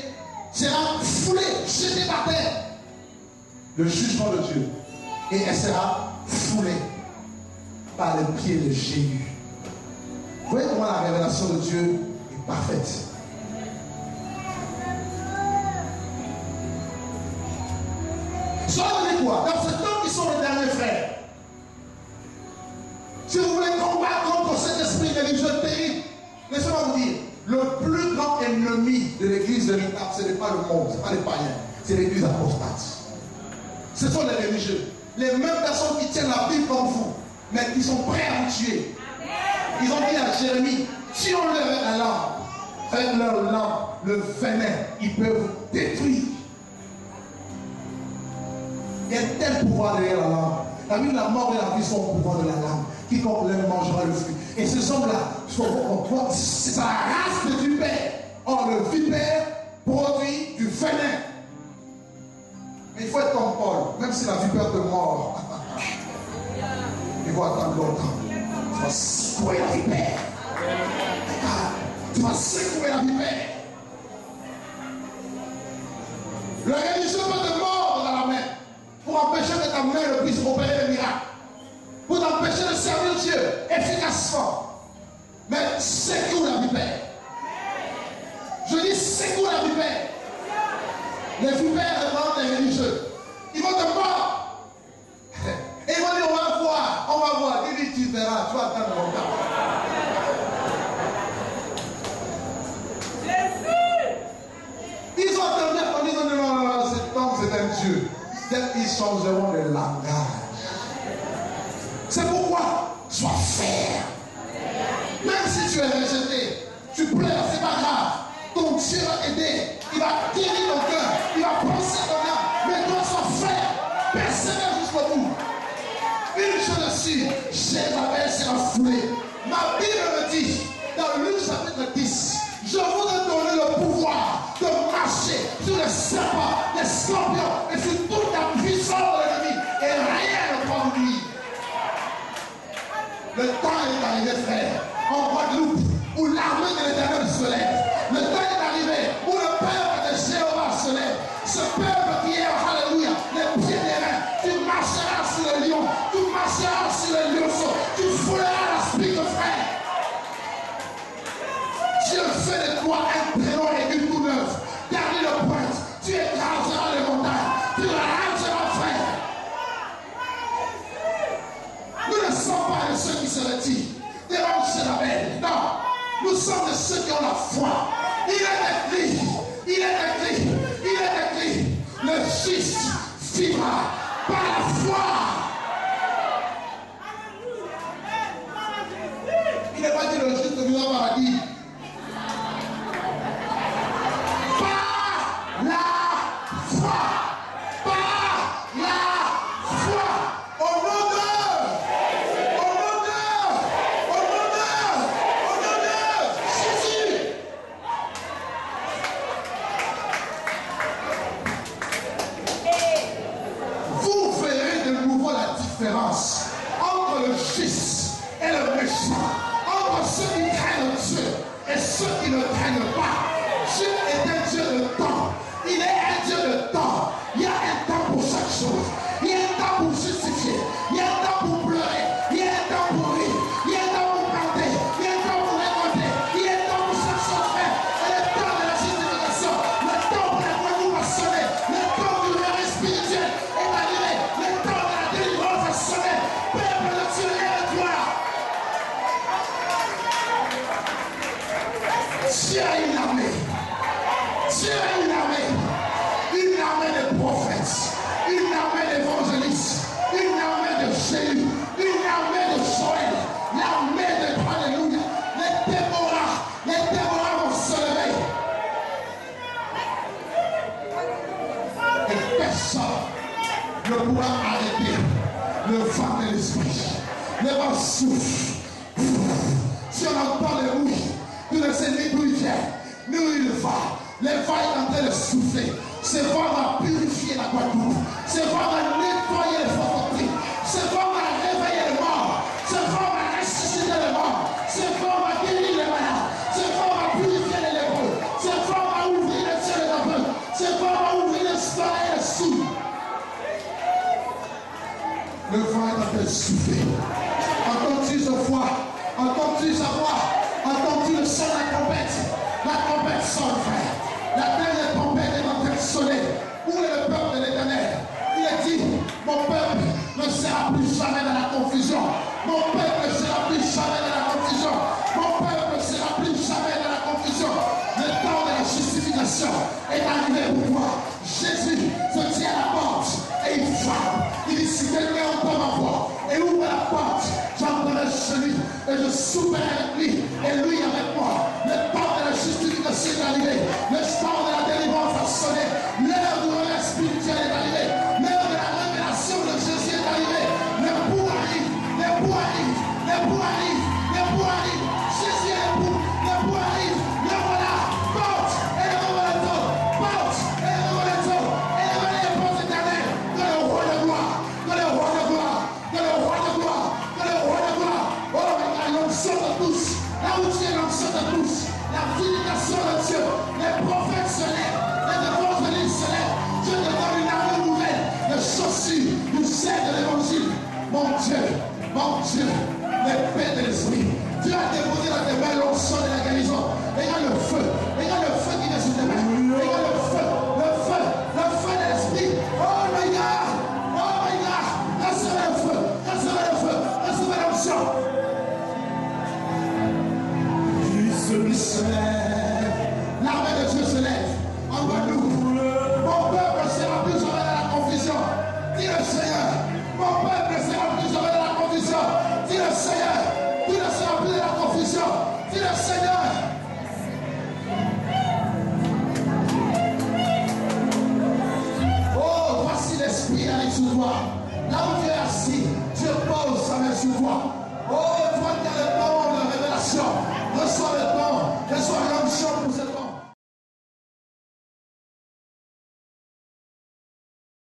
sera foulée, jetée par terre. Le jugement de Dieu. Et elle sera foulée par les pieds de Jéhu. Vous voyez comment la révélation de Dieu est parfaite. Cela veut dire quoi? Dans ce temps qui sont les derniers frères, si vous voulez combattre contre cet esprit religieux terrible, laissez-moi vous dire, le plus grand ennemi de l'église véritable, ce n'est pas le monde, ce n'est pas les païens, c'est l'église apostate. Ce sont les religieux. Les mêmes personnes qui tiennent la Bible comme vous, mais qui sont prêts à vous tuer. Ils ont dit à Jérémie, tuons-le avec la lampe. Avec leur lampe, le venin, ils peuvent vous détruire. Il y a tel pouvoir derrière la lampe. La vie, la mort et la vie sont au pouvoir de la lampe. Quiconque l'aime mangera le fruit. Et ces hommes-là, c'est la race de vipère. Or, le vipère produit du venin. Mais il faut être comme Paul, même si la vipère te mord. Il faut attendre longtemps. Tu vas secouer la vipère. Tu vas secouer la vipère. Le religieux peut te mordre dans la main pour empêcher que ta main ne puisse opérer le miracle. Pour t'empêcher de servir Dieu efficacement. Mais secoue la vipère. Je dis secoue la vipère. Les vipères demandent les religieux. Ils vont te mordre. Et ils vont dire, on va voir. Il dit, tu verras, tu vas attendre longtemps. Ils ont attendu, on dit, non, cet homme, c'est un Dieu. Peut-être qu'ils changeront de langage. C'est pourquoi, sois fier. Même si tu es rejeté, tu pleures, c'est pas grave. Ton Dieu va t'aider. Il va guérir ton cœur. Il va penser ton âme. Mais toi, sois fier. Persévère jusqu'au bout. Une chose sûre, Jézabel sera foulée. Ma Bible me dit, dans Luc chapitre 10, je vous ai donné le pouvoir de marcher sur les serpents, les scorpions et sur toute la puissance de l'ennemi. Et rien ne peut vous nuire. Le temps est arrivé, frère, en Guadeloupe, où l'armée de l'Éternel se lève. Le temps est arrivé où le peuple de Jéhovah se lève. Ce peuple qui est, alléluia, les pieds des reins. Tu marcheras sur le lion, tu marcheras sur le lionceau, tu fouleras la spique, frère. Dieu fait de toi un prénom et une tout neuf. Gardez le pointe, tu écraseras les montagnes, tu raseras, frère. Nous ne sommes pas de ceux qui se retirent devant Jézabel. Non. Nous sommes de ceux qui ont la foi. Il est écrit, il est écrit, il est écrit. Le juste vivra par la foi. Il n'est pas dit le juste vivra par la vie. Par la foi. Par la foi. Au nom de Jésus. Vous verrez de nouveau la différence entre le juste et le méchant, entre ceux qui craignent Dieu et ceux qui ne craignent pas. Dieu est un Dieu de temps. Il est un Dieu de temps. Il y a un temps pour chaque chose. Il y a un temps pour justifier. Il y a un temps pour pleurer. Il y a un temps pour rire. Il y a un temps pour planter. Il y a un temps pour récolter. Il y a un temps pour chaque chose faite. Et le temps de la justification, le temps pour la gloire va sonner. Le temps du réveil spirituel est arrivé. Le temps de la délivrance a sonné. Peuple de Dieu, lève-toi. Dieu a une armée. Dieu a une armée. Une armée de prophètes. Une armée d'évangélistes. Une armée de Jésus. Une armée de Joël. L'armée de Alléluia. Les Déborah vont se lever. Et personne ne pourra arrêter le vent de l'esprit. Le vent souffle. Si on entend le bruit, nous ne savons ni d'où il vient, ni où il va. Le vent est en train de souffler. Ce vent va purifier la Guadeloupe. Ce vent va nettoyer les faux doctrines. Ce vent va réveiller les morts. Ce vent va ressusciter les morts. Ce vent va guérir les malades. Ce vent va purifier les lépreux. Ce vent va ouvrir les yeux des aveugles. Ce vent va ouvrir les oreilles et les sourds. Le vent est en train de souffler. Entends-tu sa voix? Entends-tu sa voix? Entends-tu le son de la trompette? La trompette sonne, frère. La dernière trompette est en train de sonner. Où est le peuple de l'Éternel? Il a dit, mon peuple ne sera plus jamais dans la confusion. Mon peuple ne sera plus jamais dans la confusion. Mon peuple ne sera plus jamais dans la confusion. Le temps de la justification est arrivé pour toi. Jésus se tient à la porte et il frappe. Il dit, si quelqu'un entend ma voix et ouvre la porte, j'entrerai chez lui et je souperai avec lui et lui avec moi. Le temps de la justification est arrivé. Le temps de la délivrance a sonné. L'heure du réveil spirituel est arrivée. L'heure de la révélation de Jésus est arrivée. Le bout arrive. Le bout arrive. Le bout arrive. Le bout arrive. Jésus est le bout. Le bout arrive. Le voilà. Porte et le revoleto. Porte et le revoleto. Et le voilà les portes éternelles. Que le roi de gloire. Que le roi de gloire. Que le roi de gloire. Que le roi de gloire. Oh, mais l'onction de tous. Là où tu es l'onction de tous. La vindication de Dieu. Les prophètes se lèvent. Les évangélistes se lèvent. Dieu te donne une armée nouvelle. Le chaussure du sel de l'évangile. Mon Dieu, l'épée de l'esprit. Dieu a déposé dans tes mains l'onction de la guérison. Regarde le feu. Regarde le feu qui vient sur tes mains. Regarde le feu de l'esprit. Oh my God. Oh my God. Recevez le feu. Recevez le feu. Recevez l'onction. Celui se lève.